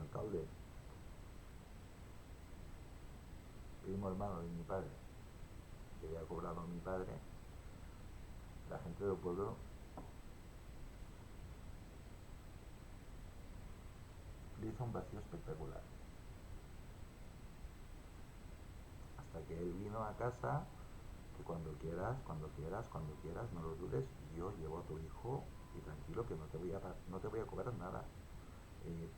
alcalde, primo hermano de mi padre, que había cobrado a mi padre, la gente del pueblo le hizo un vacío espectacular. Hasta que él vino a casa, que cuando quieras, no lo dudes, yo llevo a tu hijo y tranquilo que no te voy a cobrar nada.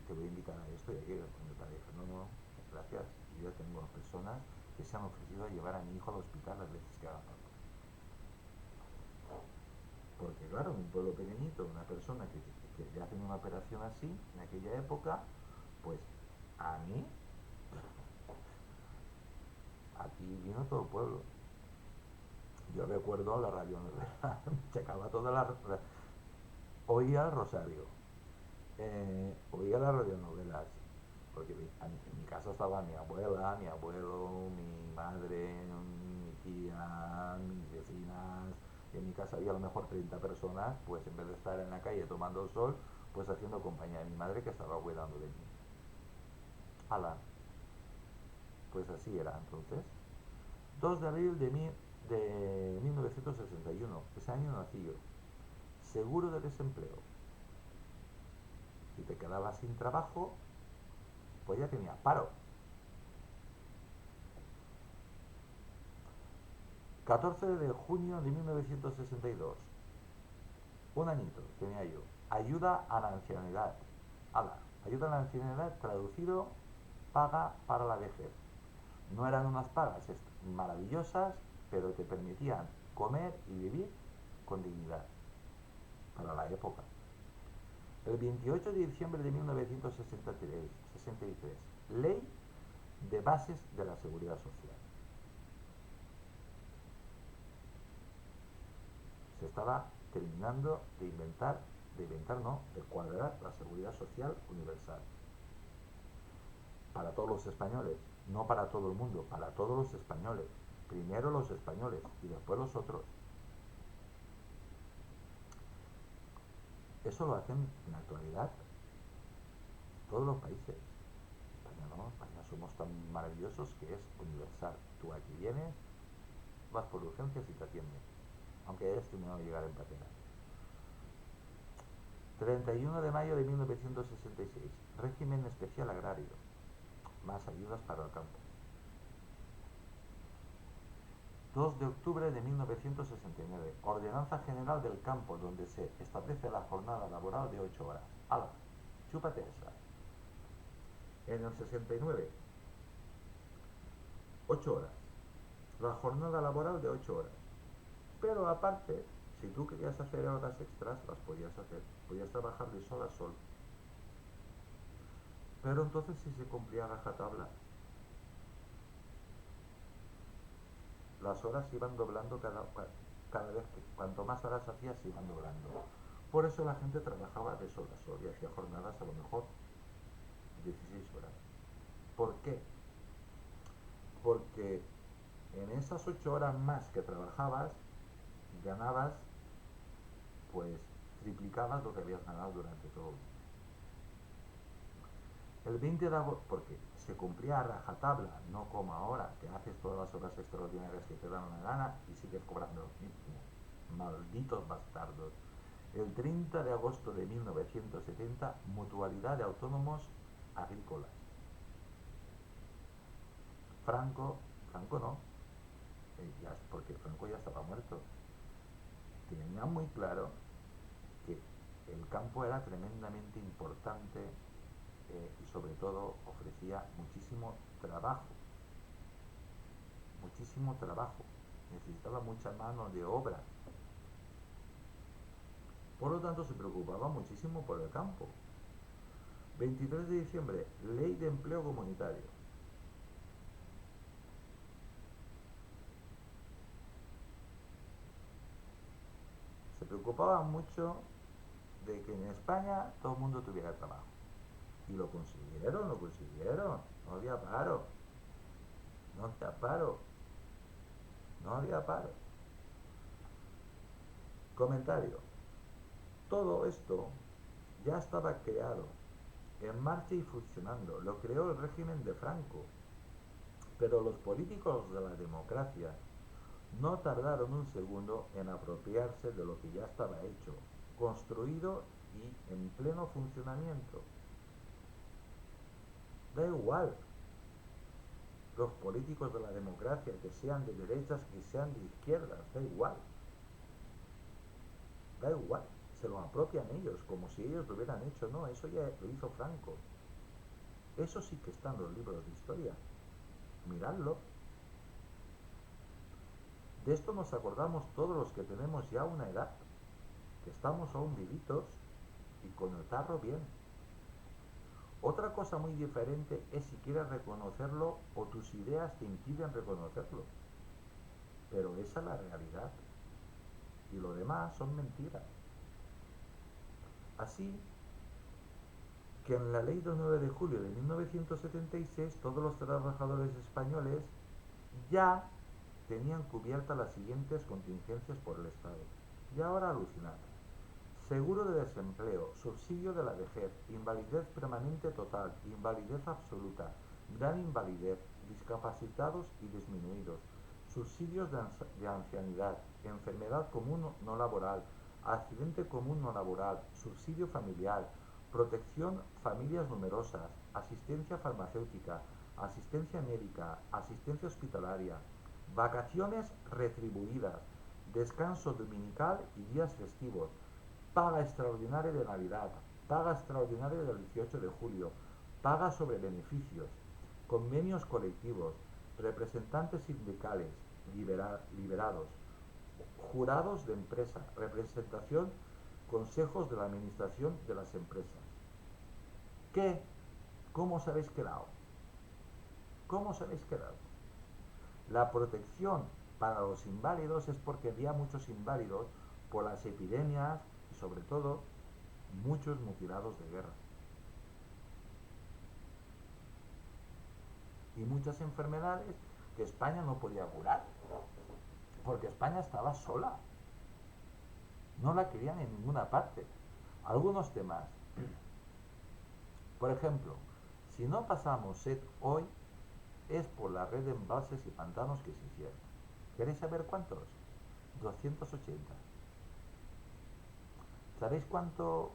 Te voy a invitar a esto y aquello. Y mi padre dijo, no, no, gracias. Yo ya tengo personas que se han ofrecido a llevar a mi hijo al hospital las veces que haga falta. Porque claro, en un pueblo pequeñito, una persona que le hacen una operación así, en aquella época, pues a mí, aquí vino todo el pueblo. Yo recuerdo la radionovela, checaba todas las... Oía el Rosario, oía las radionovelas, porque en mi casa estaba mi abuela, mi abuelo, mi madre, mi tía, mis vecinas, y en mi casa había a lo mejor 30 personas, pues en vez de estar en la calle tomando el sol, pues haciendo compañía de mi madre que estaba cuidando de mí. Ala, pues así era entonces. 2 de abril de 1961, ese año nací yo. Seguro de desempleo. Si te quedabas sin trabajo, pues ya tenías paro. 14 de junio de 1962, un añito tenía yo. Ayuda a la ancianidad. Ala, ayuda a la ancianidad traducido, paga para la vejez. No eran unas pagas maravillosas, pero te permitían comer y vivir con dignidad para la época. El 28 de diciembre de 1963, Ley de Bases de la Seguridad Social. Se estaba terminando de cuadrar la seguridad social universal. Para todos los españoles, no para todo el mundo, para todos los españoles. Primero los españoles y después los otros. Eso lo hacen en la actualidad todos los países. España no, España somos tan maravillosos que es universal. Tú aquí vienes, vas por urgencias y te atienden, aunque hayas terminado de llegar en patera. 31 de mayo de 1966, régimen especial agrario, más ayudas para el campo. 2 de octubre de 1969, Ordenanza General del Campo, donde se establece la jornada laboral de 8 horas. ¡Hala! ¡Chúpate esa! En el 69, 8 horas. La jornada laboral de 8 horas. Pero aparte, si tú querías hacer horas extras, las podías hacer. Podías trabajar de sol a sol. Pero entonces si se cumplía rajatabla. Las horas se iban doblando cada vez que cuanto más horas hacías se iban doblando. Por eso la gente trabajaba de sol a sol y hacía jornadas a lo mejor 16 horas. ¿Por qué? Porque en esas 8 horas más que trabajabas, ganabas, pues triplicabas lo que habías ganado durante todo el día. El 20 de agosto, porque se cumplía a rajatabla, no como ahora, que haces todas las horas extraordinarias que te dan una gana y sigues cobrando lo mismo. Malditos bastardos. El 30 de agosto de 1970, Mutualidad de Autónomos Agrícolas. Franco no, porque Franco ya estaba muerto. Tenía muy claro que el campo era tremendamente importante y sobre todo ofrecía muchísimo trabajo, necesitaba mucha mano de obra. Por lo tanto, se preocupaba muchísimo por el campo. 23 de diciembre, Ley de Empleo Comunitario. Se preocupaba mucho de que en España todo el mundo tuviera trabajo. Y lo consiguieron. No había paro. No había paro. No había paro. Comentario. Todo esto ya estaba creado en marcha y funcionando. Lo creó el régimen de Franco. Pero los políticos de la democracia no tardaron un segundo en apropiarse de lo que ya estaba hecho, construido y en pleno funcionamiento. Da igual los políticos de la democracia, que sean de derechas, que sean de izquierdas, da igual, se lo apropian ellos, como si ellos lo hubieran hecho. No, eso ya lo hizo Franco. Eso sí que está en los libros de historia. Miradlo. De esto nos acordamos todos los que tenemos ya una edad, que estamos aún vivitos y con el tarro bien. Otra cosa muy diferente es si quieres reconocerlo o tus ideas te impiden reconocerlo. Pero esa es la realidad. Y lo demás son mentiras. Así que en la ley del 9 de julio de 1976 todos los trabajadores españoles ya tenían cubiertas las siguientes contingencias por el Estado. Y ahora alucinad. Seguro de desempleo, subsidio de la vejez, invalidez permanente total, invalidez absoluta, gran invalidez, discapacitados y disminuidos, subsidios de ancianidad, enfermedad común no laboral, accidente común no laboral, subsidio familiar, protección familias numerosas, asistencia farmacéutica, asistencia médica, asistencia hospitalaria, vacaciones retribuidas, descanso dominical y días festivos, paga extraordinaria de Navidad, paga extraordinaria del 18 de julio, paga sobre beneficios, convenios colectivos, representantes sindicales liberados, jurados de empresa, representación, consejos de la administración de las empresas. ¿Qué? ¿Cómo os habéis quedado? ¿Cómo os habéis quedado? La protección para los inválidos es porque había muchos inválidos por las epidemias y sobre todo muchos mutilados de guerra. Y muchas enfermedades que España no podía curar, porque España estaba sola, no la querían en ninguna parte. Algunos temas, por ejemplo, si no pasamos sed hoy es por la red de embalses y pantanos que se hicieron. ¿Queréis saber cuántos? 280. ¿Sabéis cuánto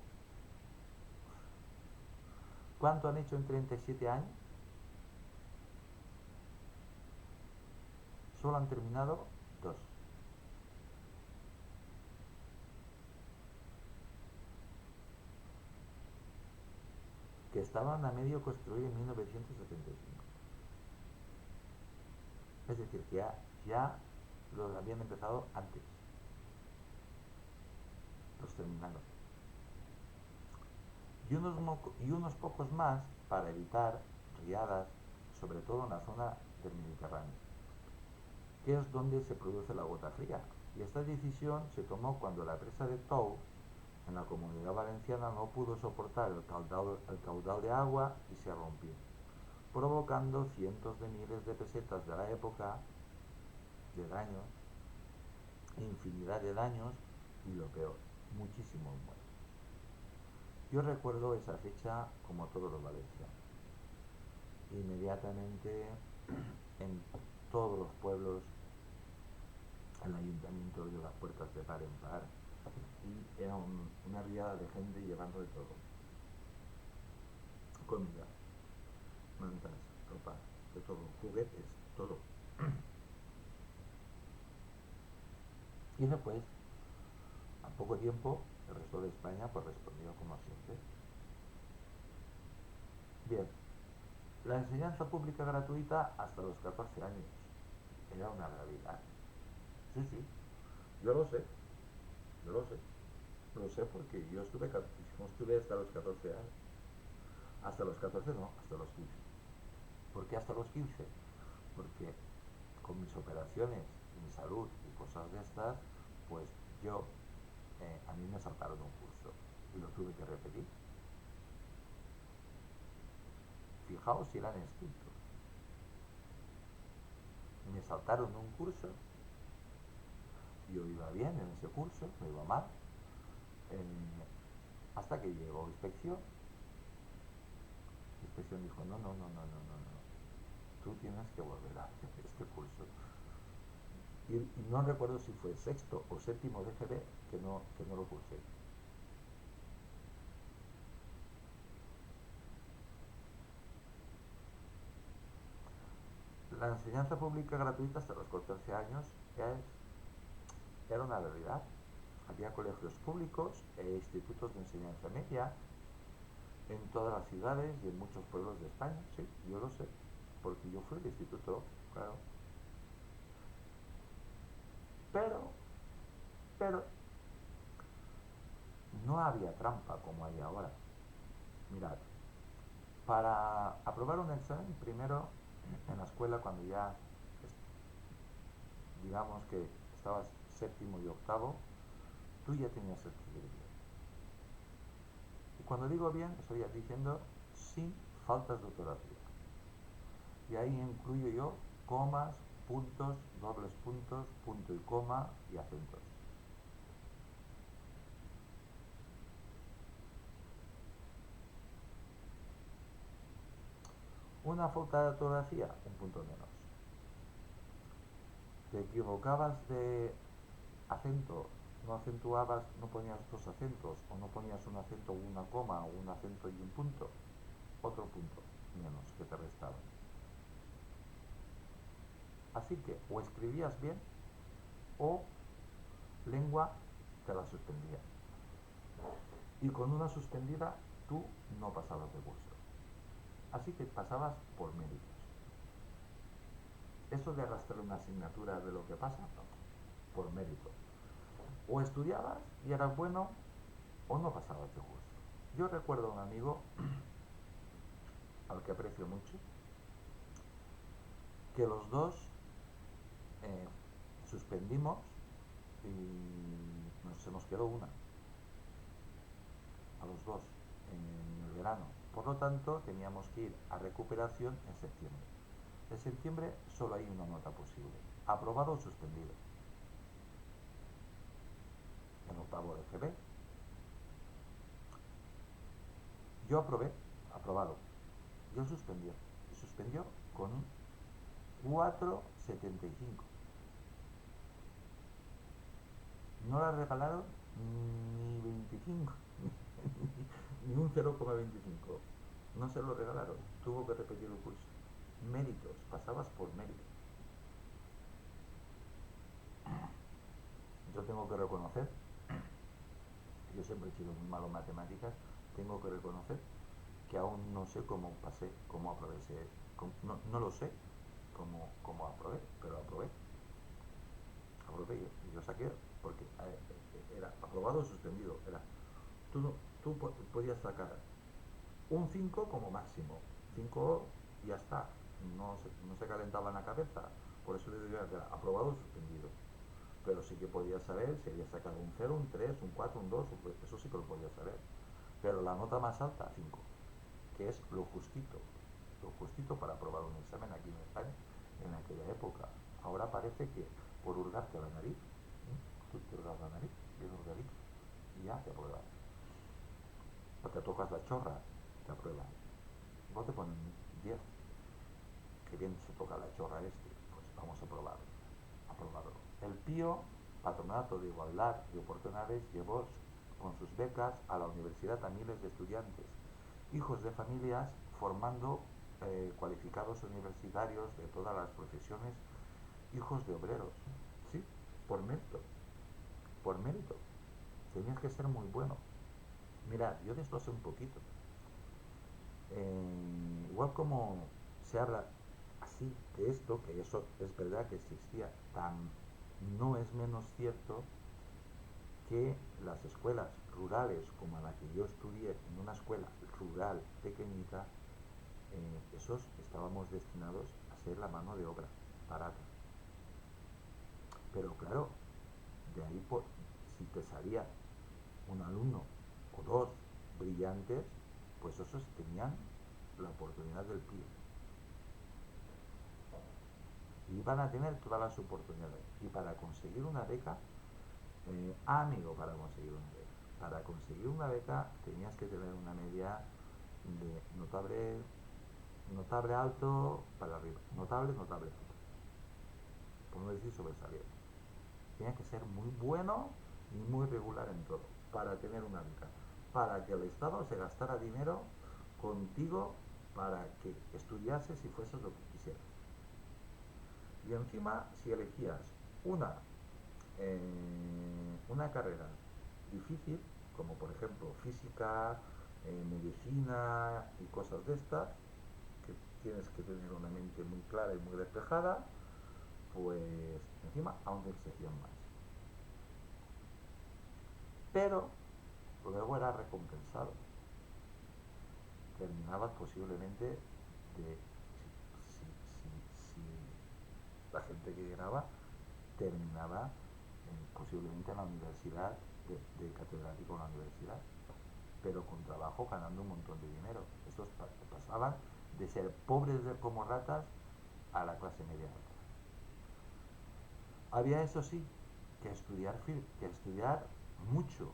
han hecho en 37 años? Solo han terminado dos, que estaban a medio construir en 1975. Es decir, que ya los habían empezado antes, los terminaron. Y unos pocos más para evitar riadas, sobre todo en la zona del Mediterráneo, que es donde se produce la gota fría. Y esta decisión se tomó cuando la presa de Tous, en la Comunidad Valenciana, no pudo soportar el caudal de agua y se rompió, provocando cientos de miles de pesetas de la época de daños, infinidad de daños y lo peor, muchísimos muertos. Yo recuerdo esa fecha como todos los valencianos. Inmediatamente en todos los pueblos el ayuntamiento abrió las puertas de par en par y era una riada de gente llevando de todo. Comida, mantas, ropa, de todo, juguetes, todo. Y después, a poco tiempo, el resto de España pues respondió como siempre. Bien, la enseñanza pública gratuita hasta los 14 años. Era una realidad. Sí, sí, yo lo sé, yo lo sé. Lo sé porque yo estuve hasta los 14 años. Hasta los 14 no, hasta los 15. ¿Por qué hasta los 15? Porque con mis operaciones, mi salud y cosas de estas, pues yo, a mí me saltaron un curso y lo tuve que repetir. Fijaos si eran estrictos. Me saltaron un curso, yo iba bien en ese curso, no iba mal, hasta que llegó inspección inspección dijo, no, no, no, no, no, no, no, tú tienes que volver a hacer este curso. Y no recuerdo si fue sexto o séptimo de GB que no lo cursé. La enseñanza pública gratuita hasta los 14 años era una realidad. Había colegios públicos e institutos de enseñanza media en todas las ciudades y en muchos pueblos de España. Sí, yo lo sé, porque yo fui al instituto, claro. Pero, pero, no había trampa como hay ahora. Mirad, para aprobar un examen, primero en la escuela, cuando ya, digamos que estabas séptimo y octavo, tú ya tenías que escribir bien. Y cuando digo bien, estoy diciendo sin faltas de ortografía. Y ahí incluyo yo comas, puntos, dobles puntos, punto y coma y acentos. Una falta de ortografía, un punto menos. Te equivocabas de acento, no acentuabas, no ponías dos acentos, o no ponías un acento o una coma, o un acento y un punto, otro punto menos que te restaban. Así que o escribías bien o lengua te la suspendía. Y con una suspendida tú no pasabas de curso. Así que pasabas por méritos. Eso de arrastrar una asignatura de lo que pasa, no, por mérito. O estudiabas y eras bueno o no pasabas de curso. Yo recuerdo a un amigo al que aprecio mucho, que los dos eh, suspendimos y se nos quedó una, a los dos, en el verano. Por lo tanto, teníamos que ir a recuperación en septiembre. En septiembre solo hay una nota posible, aprobado o suspendido. En octavo de GB. Yo aprobé, aprobado. Y él suspendió. Y suspendió con un 4,75. No la regalaron ni 25, ni un 0,25. No se lo regalaron. Tuvo que repetir el curso. Méritos, pasabas por méritos. Yo tengo que reconocer, yo siempre he sido muy malo en matemáticas, tengo que reconocer que aún no sé cómo pasé, cómo aprobé ese, no, no lo sé cómo aprobé, pero aprobé. Aprobé yo saqué, porque era aprobado o suspendido. Era, tú, tú podías sacar un 5 como máximo. 5 y ya está. No se calentaba en la cabeza. Por eso le digo que era aprobado o suspendido. Pero sí que podías saber si había sacado un 0, un 3, un 4, un 2, eso sí que lo podías saber. Pero la nota más alta, 5, que es lo justito para aprobar un examen aquí en España en aquella época. Ahora parece que por hurgarte la nariz, tú te hurgas la nariz, bien hurgadito, y ya te aprueban. O te tocas la chorra, te aprueban. Vos te ponen 10, que bien se toca la chorra este, pues vamos a probarlo. Aprobado. El PIO, Patronato de Igualdad de Oportunidades, llevó con sus becas a la universidad a miles de estudiantes, hijos de familias, formando cualificados universitarios de todas las profesiones, hijos de obreros. Sí, por mérito, por mérito. Tenías que ser muy bueno. Mirad, yo de esto sé un poquito. Igual como se habla así de esto, que eso es verdad que existía, no es menos cierto que las escuelas rurales, como la que yo estudié en una escuela rural pequeñita, esos estábamos destinados a ser la mano de obra barata. Pero claro, de ahí si te salía un alumno o dos brillantes, pues esos tenían la oportunidad del PIB. Y van a tener todas las oportunidades. Y para conseguir una beca, amigo, para conseguir una beca. Para conseguir una beca tenías que tener una media de notable notable alto para arriba, notable, notable alto, por no decir sobresaliente. Tiene que ser muy bueno y muy regular en todo para tener una beca, para que el Estado se gastara dinero contigo para que estudiases y fueses lo que quisieras. Y encima, si elegías una, una carrera difícil, como por ejemplo física, medicina y cosas de estas, que tienes que tener una mente muy clara y muy despejada, pues encima aún te exigían más. Pero luego era recompensado. Terminabas posiblemente de, si la gente que ganaba terminaba posiblemente en la universidad, de catedrático en la universidad, pero con trabajo ganando un montón de dinero. Estos pasaban de ser pobres como ratas a la clase media alta. Había, eso sí, que estudiar mucho.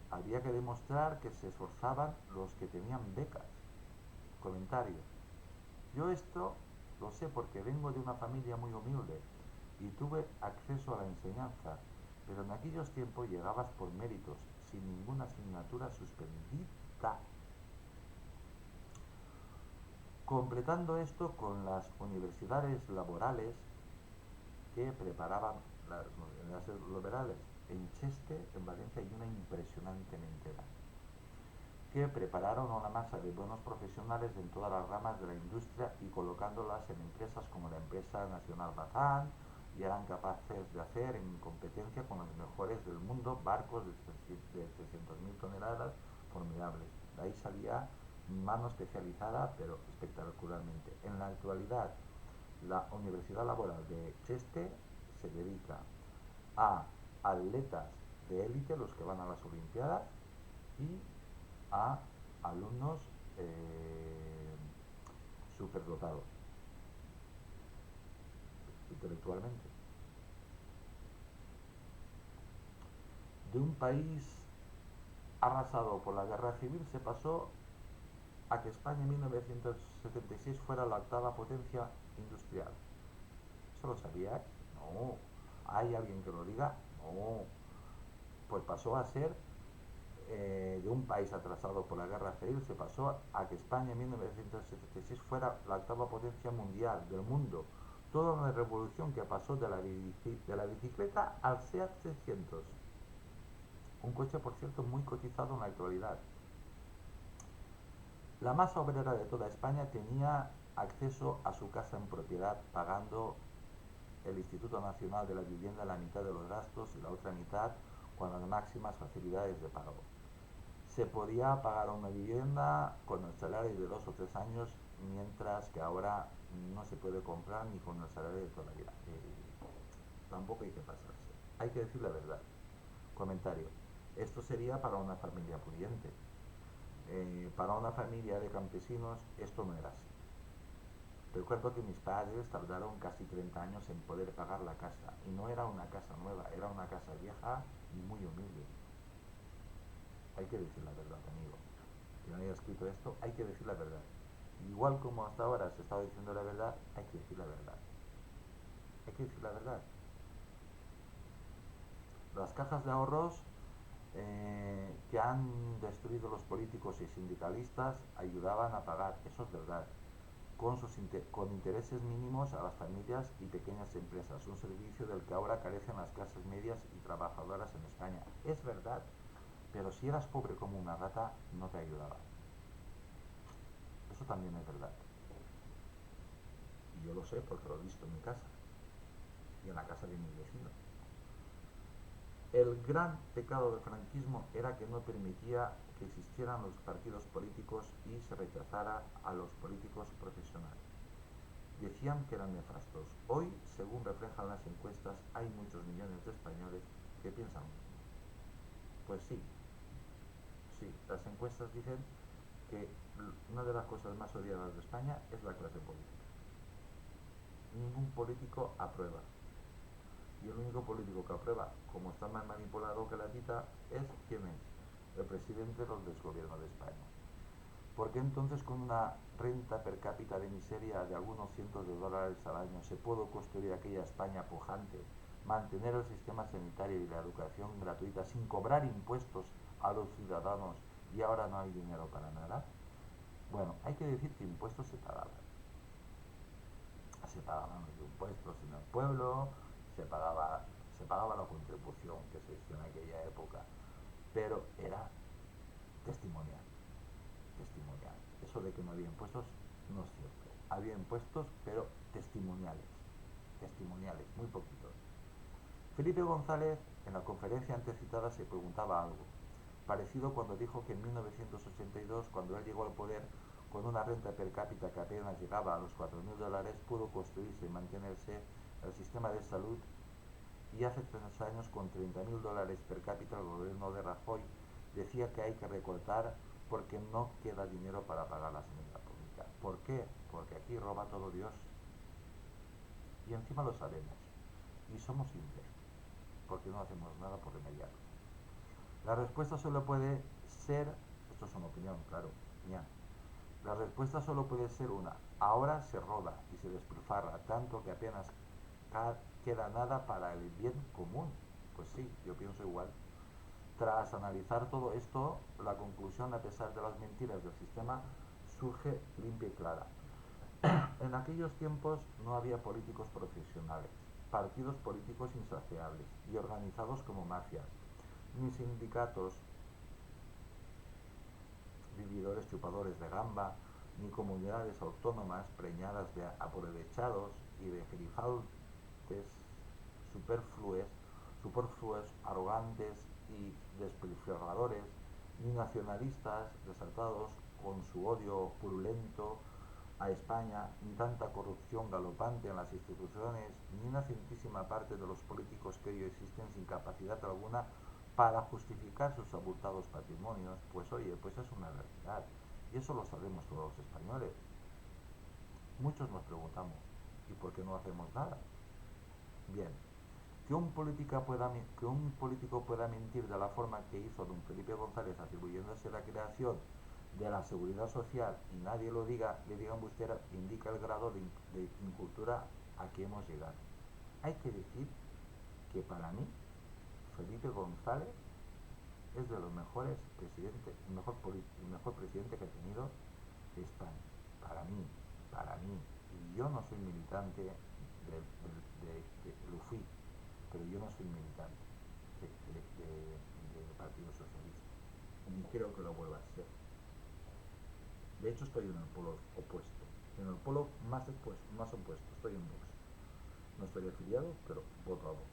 Había que demostrar que se esforzaban los que tenían becas. Comentario: yo esto lo sé porque vengo de una familia muy humilde y tuve acceso a la enseñanza, pero en aquellos tiempos llegabas por méritos, sin ninguna asignatura suspendida. Completando esto con las universidades laborales que preparaban las universidades laborales en Cheste, en Valencia, y una impresionantemente grande, que prepararon a una masa de buenos profesionales en todas las ramas de la industria y colocándolas en empresas como la empresa nacional Bazán, y eran capaces de hacer en competencia con los mejores del mundo barcos de 300.000 toneladas formidables. De ahí salía mano especializada, pero espectacularmente. En la actualidad, la Universidad Laboral de Cheste se dedica a atletas de élite, los que van a las Olimpiadas, y a alumnos superdotados intelectualmente. De un país arrasado por la guerra civil se pasó a que España en 1976 fuera la octava potencia industrial. ¿Eso lo sabíais? No. ¿Hay alguien que lo diga? No. Pues pasó a ser, de un país atrasado por la guerra civil, se pasó a que España en 1976 fuera la octava potencia mundial, del mundo. Toda una revolución que pasó de la bicicleta al SEAT 600. Un coche, por cierto, muy cotizado en la actualidad. La masa obrera de toda España tenía acceso a su casa en propiedad, pagando el Instituto Nacional de la Vivienda la mitad de los gastos y la otra mitad con las máximas facilidades de pago. Se podía pagar una vivienda con el salario de 2 o 3 años, mientras que ahora no se puede comprar ni con el salario de toda la vida. Tampoco hay que pasarse. Hay que decir la verdad. Comentario: esto sería para una familia pudiente. Para una familia de campesinos esto no era así. Recuerdo que mis padres tardaron casi 30 años en poder pagar la casa, y no era una casa nueva, era una casa vieja y muy humilde. Hay que decir la verdad, amigo. Quien haya escrito esto, hay que decir la verdad. Igual como hasta ahora se estaba diciendo la verdad, hay que decir la verdad. Hay que decir la verdad. Las cajas de ahorros, que han destruido los políticos y sindicalistas, ayudaban a pagar, eso es verdad, con intereses mínimos a las familias y pequeñas empresas, un servicio del que ahora carecen las clases medias y trabajadoras en España. Es verdad, pero si eras pobre como una rata, no te ayudaba. Eso también es verdad. Y yo lo sé porque lo he visto en mi casa y en la casa de mis vecinos. El gran pecado del franquismo era que no permitía que existieran los partidos políticos y se rechazara a los políticos profesionales. Decían que eran nefastos. Hoy, según reflejan las encuestas, hay muchos millones de españoles que piensan lo mismo. Pues sí, sí, las encuestas dicen que una de las cosas más odiadas de España es la clase política. Ningún político aprueba. Y el único político que aprueba, como está más manipulado que la tita, es ¿quién es? El presidente del gobierno de España. ¿Por qué entonces con una renta per cápita de miseria de algunos cientos de dólares al año se pudo construir aquella España pujante, mantener el sistema sanitario y la educación gratuita sin cobrar impuestos a los ciudadanos y ahora no hay dinero para nada? Bueno, hay que decir que impuestos se pagaban los impuestos en el pueblo, se pagaba, se pagaba la contribución que se hizo en aquella época, pero era testimonial, testimonial. Eso de que no había impuestos no es cierto. Había impuestos, pero testimoniales, testimoniales, muy poquitos. Felipe González, en la conferencia antecitada, se preguntaba algo, parecido cuando dijo que en 1982, cuando él llegó al poder, con una renta per cápita que apenas llegaba a los 4.000 dólares, pudo construirse y mantenerse el sistema de salud y hace 3 años, con 30.000 dólares per cápita, el gobierno de Rajoy decía que hay que recortar porque no queda dinero para pagar la sanidad pública. ¿Por qué? Porque aquí roba todo Dios. Y encima lo sabemos. Y somos simples, porque no hacemos nada por remediarlo. La respuesta solo puede ser, esto es una opinión, claro, mía, la respuesta solo puede ser una. Ahora se roba y se despilfarra tanto que apenas queda nada para el bien común. Pues sí, yo pienso igual. Tras analizar todo esto, la conclusión, a pesar de las mentiras del sistema, surge limpia y clara. En aquellos tiempos no había políticos profesionales, partidos políticos insaciables y organizados como mafias, ni sindicatos vividores chupadores de gamba, ni comunidades autónomas preñadas de aprovechados y de gerifaltes superflues, superfluos, arrogantes y despilfarradores, ni nacionalistas desatados con su odio purulento a España, ni tanta corrupción galopante en las instituciones, ni una centísima parte de los políticos que hoy existen sin capacidad alguna para justificar sus abultados patrimonios. Pues oye, pues es una realidad. Y eso lo sabemos todos los españoles. Muchos nos preguntamos, ¿y por qué no hacemos nada? Bien, que un político pueda mentir de la forma que hizo don Felipe González, atribuyéndose la creación de la seguridad social, y nadie lo diga, le diga embustera, indica el grado de incultura a que hemos llegado. Hay que decir que para mí Felipe González es de los mejores presidentes, el mejor presidente que ha tenido España. Para mí, para mí. Y yo no soy militante lo fui, pero yo no soy militante del Partido Socialista. Ni creo que lo vuelva a ser. De hecho, estoy en el polo opuesto. En el polo más opuesto. Estoy en Vox. No estoy afiliado, pero voto a Vox.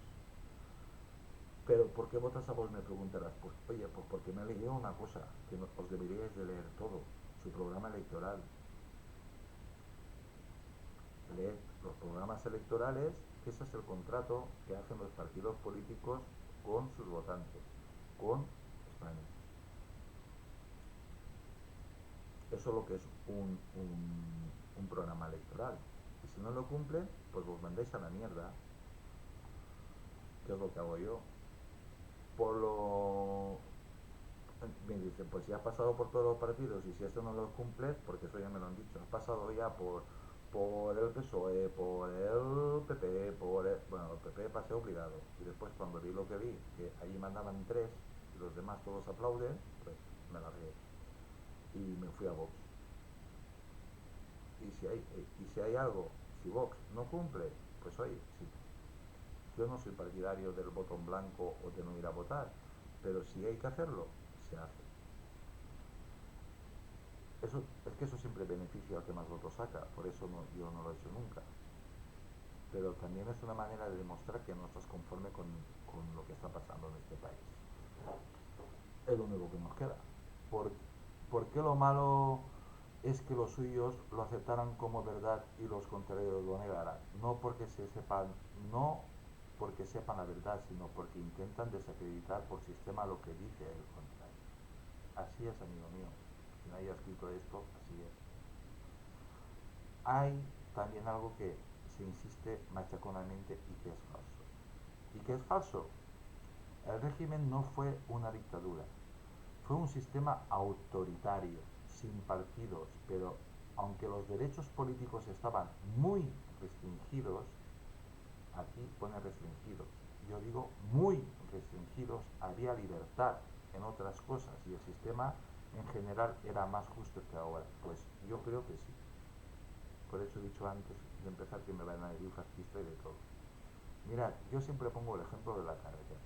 Pero ¿por qué votas a Vox? Me preguntarás. Pues oye, pues porque me he leído una cosa que os deberíais de leer todo. Su programa electoral. Leed los programas electorales, que ese es el contrato que hacen los partidos políticos con sus votantes, con España. Eso es lo que es un programa electoral. Y si no lo cumplen, pues os mandéis a la mierda, que es lo que hago yo. Por lo... Me dicen, pues si has pasado por todos los partidos y si esto no lo cumples, porque eso ya me lo han dicho, has pasado ya por el PSOE, por el PP, bueno, el PP pasé obligado. Y después cuando vi lo que vi, que allí mandaban tres y los demás todos aplauden, pues me largué y me fui a Vox. Y si hay algo, si Vox no cumple, pues oye, sí, yo no soy partidario del voto en blanco o de no ir a votar, pero si hay que hacerlo, se hace. Es que eso siempre beneficia al que más votos saca, por eso yo no lo he hecho nunca. Pero también es una manera de demostrar que no estás conforme con lo que está pasando en este país. Es lo único que nos queda. ¿Por, ¿Por qué lo malo es que los suyos lo aceptaran como verdad y los contrarios lo negaran? No porque sepan la verdad, sino porque intentan desacreditar por sistema lo que dice el contrario. Así es, amigo mío. Quien haya escrito esto, así es. Hay también algo que se insiste machaconamente y que es falso. ¿Y qué es falso? El régimen no fue una dictadura, fue un sistema autoritario, sin partidos, pero aunque los derechos políticos estaban muy restringidos, aquí pone restringidos, yo digo muy restringidos, había libertad en otras cosas y el sistema en general era más justo que ahora. Pues yo creo que sí. Por eso he dicho antes de empezar que me van a decir fascista y de todo. Mirad, yo siempre pongo el ejemplo de la carretera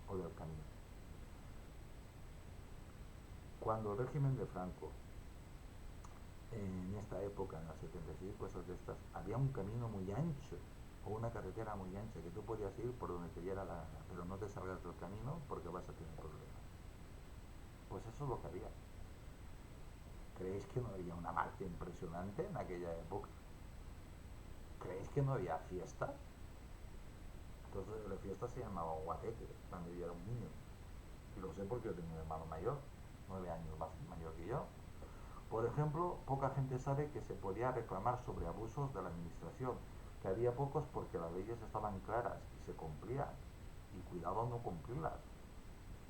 o del camino. Cuando el régimen de Franco, en esta época, en las 76, cosas de estas, había un camino muy ancho o una carretera muy ancha que tú podías ir por donde te diera la gana, pero no te salgas del camino porque vas a tener problemas. Pues eso es lo que había. ¿Creéis que no había una marcha impresionante en aquella época? ¿Creéis que no había fiestas? Entonces la fiesta se llamaba Guateque cuando yo era un niño. Y lo sé porque yo tengo un hermano mayor, 9 años más mayor que yo. Por ejemplo, poca gente sabe que se podía reclamar sobre abusos de la administración, que había pocos porque las leyes estaban claras y se cumplían. Y cuidado no cumplirlas,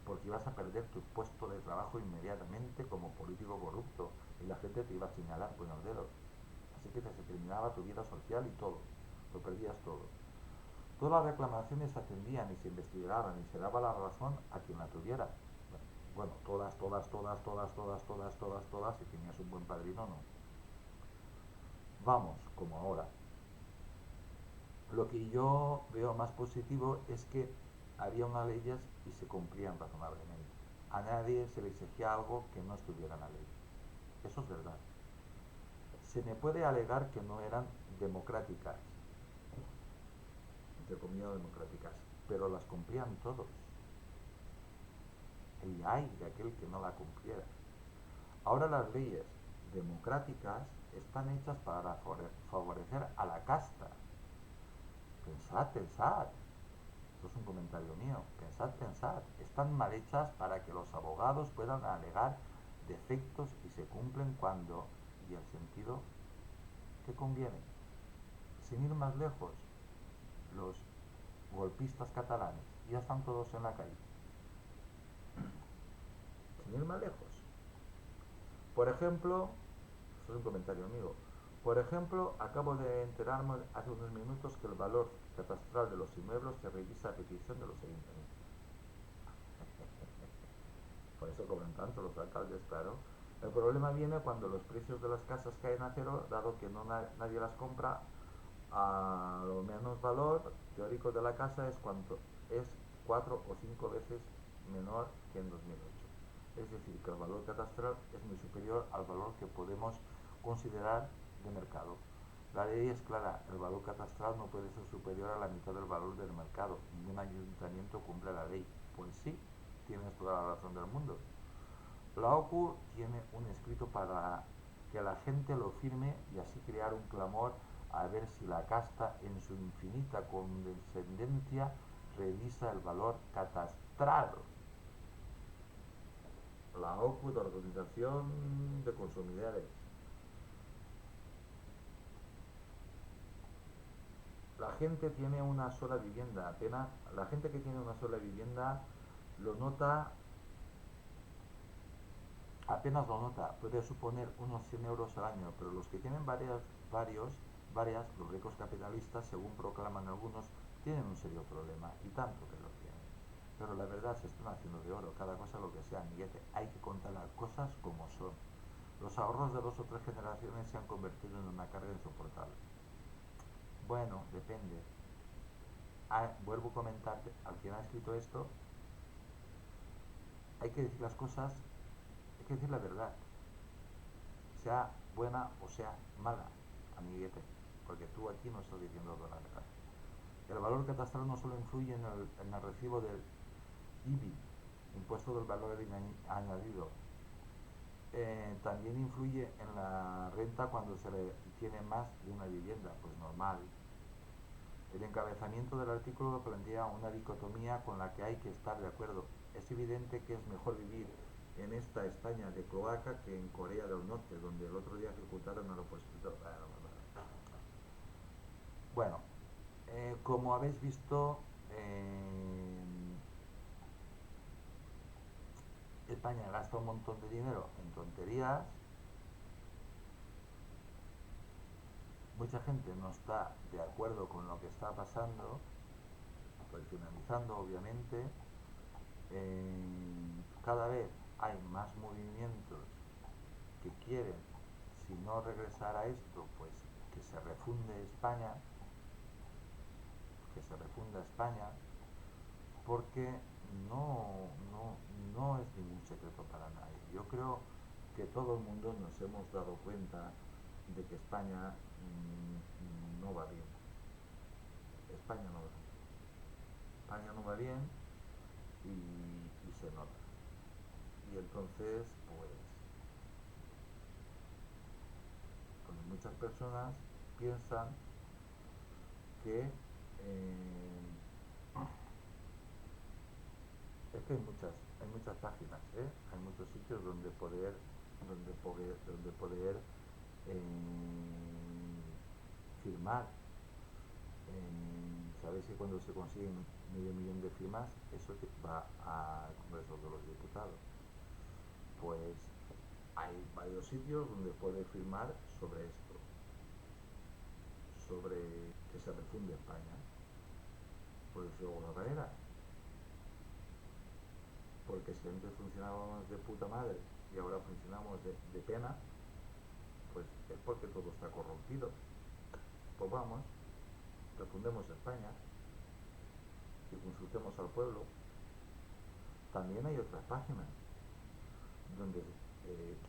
porque ibas a perder tu puesto de trabajo inmediatamente como político corrupto y la gente te iba a señalar con el dedo. Así que se terminaba tu vida social y todo, lo perdías todo. Todas las reclamaciones se atendían y se investigaban y se daba la razón a quien la tuviera. Bueno, todas, si tenías un buen padrino, no. Vamos, como ahora. Lo que yo veo más positivo es que había unas leyes y se cumplían razonablemente. A nadie se le exigía algo que no estuviera en la ley. Eso es verdad. Se me puede alegar que no eran democráticas, entre comillas democráticas, pero las cumplían todos. Y hay de aquel que no la cumpliera. Ahora las leyes democráticas están hechas para favorecer a la casta. Pensad, pensad. Esto es un comentario mío. Pensad, pensad. Están mal hechas para que los abogados puedan alegar defectos y se cumplen cuando y el sentido que conviene. Sin ir más lejos, los golpistas catalanes ya están todos en la calle. Sin ir más lejos. Por ejemplo, esto es un comentario mío. Por ejemplo, acabo de enterarme hace unos minutos que el valor catastral de los inmuebles se revisa a petición de los ayuntamientos. Por eso cobran tanto los alcaldes, claro. El problema viene cuando los precios de las casas caen a cero, dado que no nadie las compra. A lo menos valor teórico de la casa es cuanto es 4 o 5 veces menor que en 2008. Es decir, que el valor catastral es muy superior al valor que podemos considerar de mercado. La ley es clara, el valor catastral no puede ser superior a la mitad del valor del mercado. Ningún ayuntamiento cumple la ley. Pues sí, tienes toda la razón del mundo. La OCU tiene un escrito para que la gente lo firme y así crear un clamor a ver si la casta en su infinita condescendencia revisa el valor catastral. La OCU de Organización de Consumidores. La gente tiene una sola vivienda, apenas la gente que tiene una sola vivienda lo nota, apenas lo nota, puede suponer unos 100 euros al año, pero los que tienen varias, los ricos capitalistas, según proclaman algunos, tienen un serio problema, y tanto que lo tienen. Pero la verdad se están haciendo de oro, cada cosa lo que sea, amiguete, hay que contar las cosas como son. Los ahorros de 2 o 3 generaciones se han convertido en una carga insoportable. Bueno, depende. Vuelvo a comentarte, al quien ha escrito esto, hay que decir las cosas, hay que decir la verdad, sea buena o sea mala, amiguete, porque tú aquí no estás diciendo toda la verdad. El valor catastral no solo influye en el recibo del IBI, impuesto del valor añadido, también influye en la renta cuando se le tiene más de una vivienda, pues normal. El encabezamiento del artículo plantea una dicotomía con la que hay que estar de acuerdo. Es evidente que es mejor vivir en esta España de cloaca que en Corea del Norte, donde el otro día ejecutaron al opositor. Bueno, como habéis visto, España gasta un montón de dinero en tonterías, mucha gente no está de acuerdo con lo que está pasando, estoy finalizando obviamente, cada vez hay más movimientos que quieren, si no regresar a esto, pues que se refunde España, que se refunda España, porque no es ningún secreto para nadie. Yo creo que todo el mundo nos hemos dado cuenta de que España no va bien. España no va bien. España no va bien y se nota. Y entonces, pues muchas personas piensan que es que hay muchas páginas, ¿eh? Hay muchos sitios donde poder firmar. Sabéis que cuando se consiguen medio millón de firmas, eso va al Congreso de los Diputados. Pues hay varios sitios donde puede firmar sobre esto, sobre que se refunde España, por decirlo de alguna manera. Porque si antes funcionábamos de puta madre y ahora funcionamos de pena, pues es porque todo está corrompido. Pues vamos, refundemos España y consultemos al pueblo. También hay otras páginas donde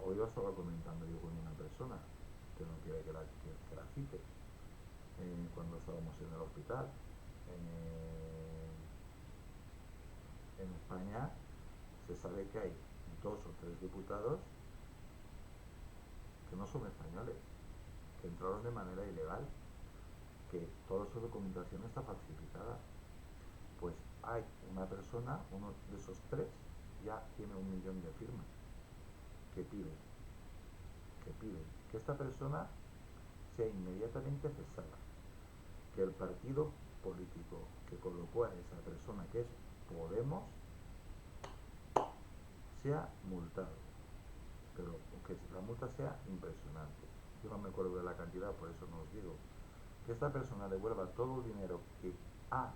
hoy lo estaba comentando yo con una persona que no quiere que la cite, cuando estábamos en el hospital. En España se sabe que hay 2 o 3 diputados que no son españoles, que entraron de manera ilegal, que toda su documentación está falsificada. Pues hay una persona, uno de esos 3, ya tiene 1 millón de firmas, que pide que esta persona sea inmediatamente cesada, que el partido político que colocó a esa persona, que es Podemos, sea multado, pero que la multa sea impresionante. Yo no me acuerdo de la cantidad, por eso no os digo. Que esta persona devuelva todo el dinero que ha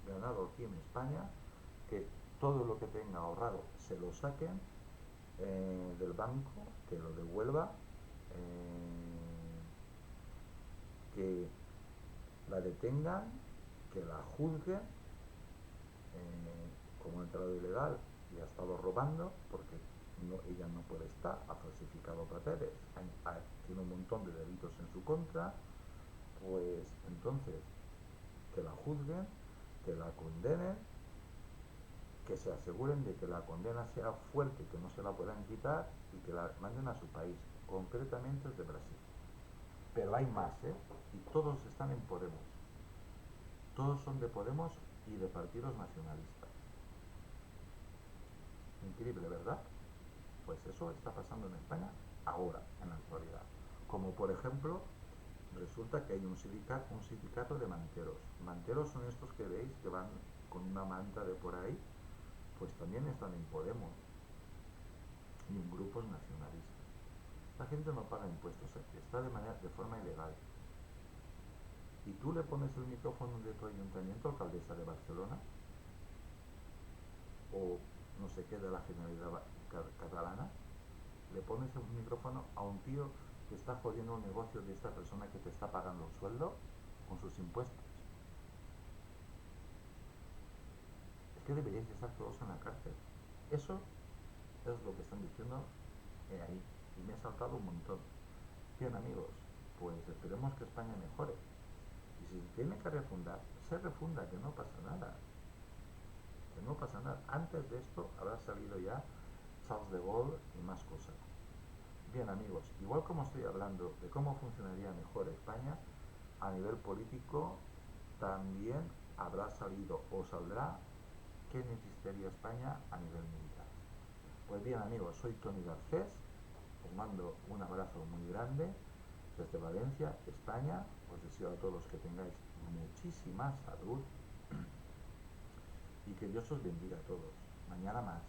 ganado aquí en España, que todo lo que tenga ahorrado se lo saquen del banco, que lo devuelva, que la detengan, que la juzguen, como ha entrado ilegal y ha estado robando, porque ella no puede estar, ha falsificado papeles, tiene un montón de delitos en su contra, pues entonces que la juzguen, que la condenen, que se aseguren de que la condena sea fuerte, que no se la puedan quitar y que la manden a su país, concretamente es de Brasil. Pero hay más, ¿eh? Y todos están en Podemos. Todos son de Podemos y de partidos nacionalistas. Increíble, ¿verdad? Pues eso está pasando en España ahora, en la actualidad. Como por ejemplo, resulta que hay un sindicato de manteros. Manteros son estos que veis que van con una manta de por ahí, pues también están en Podemos y en grupos nacionalistas. La gente no paga impuestos aquí, está de forma ilegal. Y tú le pones el micrófono de tu ayuntamiento, alcaldesa de Barcelona, o no sé qué de la Generalidad catalana, le pones el micrófono a un tío que está jodiendo el negocio de esta persona que te está pagando el sueldo con sus impuestos. Es que deberíais estar todos en la cárcel. Eso es lo que están diciendo ahí. Y me he saltado un montón. Bien, amigos, pues esperemos que España mejore. Y si se tiene que refundar, se refunda, que no pasa nada. Que no pasa nada. Antes de esto habrá salido ya Charles de Gaulle y más cosas. Bien, amigos, igual como estoy hablando de cómo funcionaría mejor España, a nivel político también habrá salido o saldrá qué necesitaría España a nivel militar. Pues bien, amigos, soy Tony Garcés, os mando un abrazo muy grande desde Valencia, España. Os deseo a todos que tengáis muchísima salud y que Dios os bendiga a todos. Mañana más.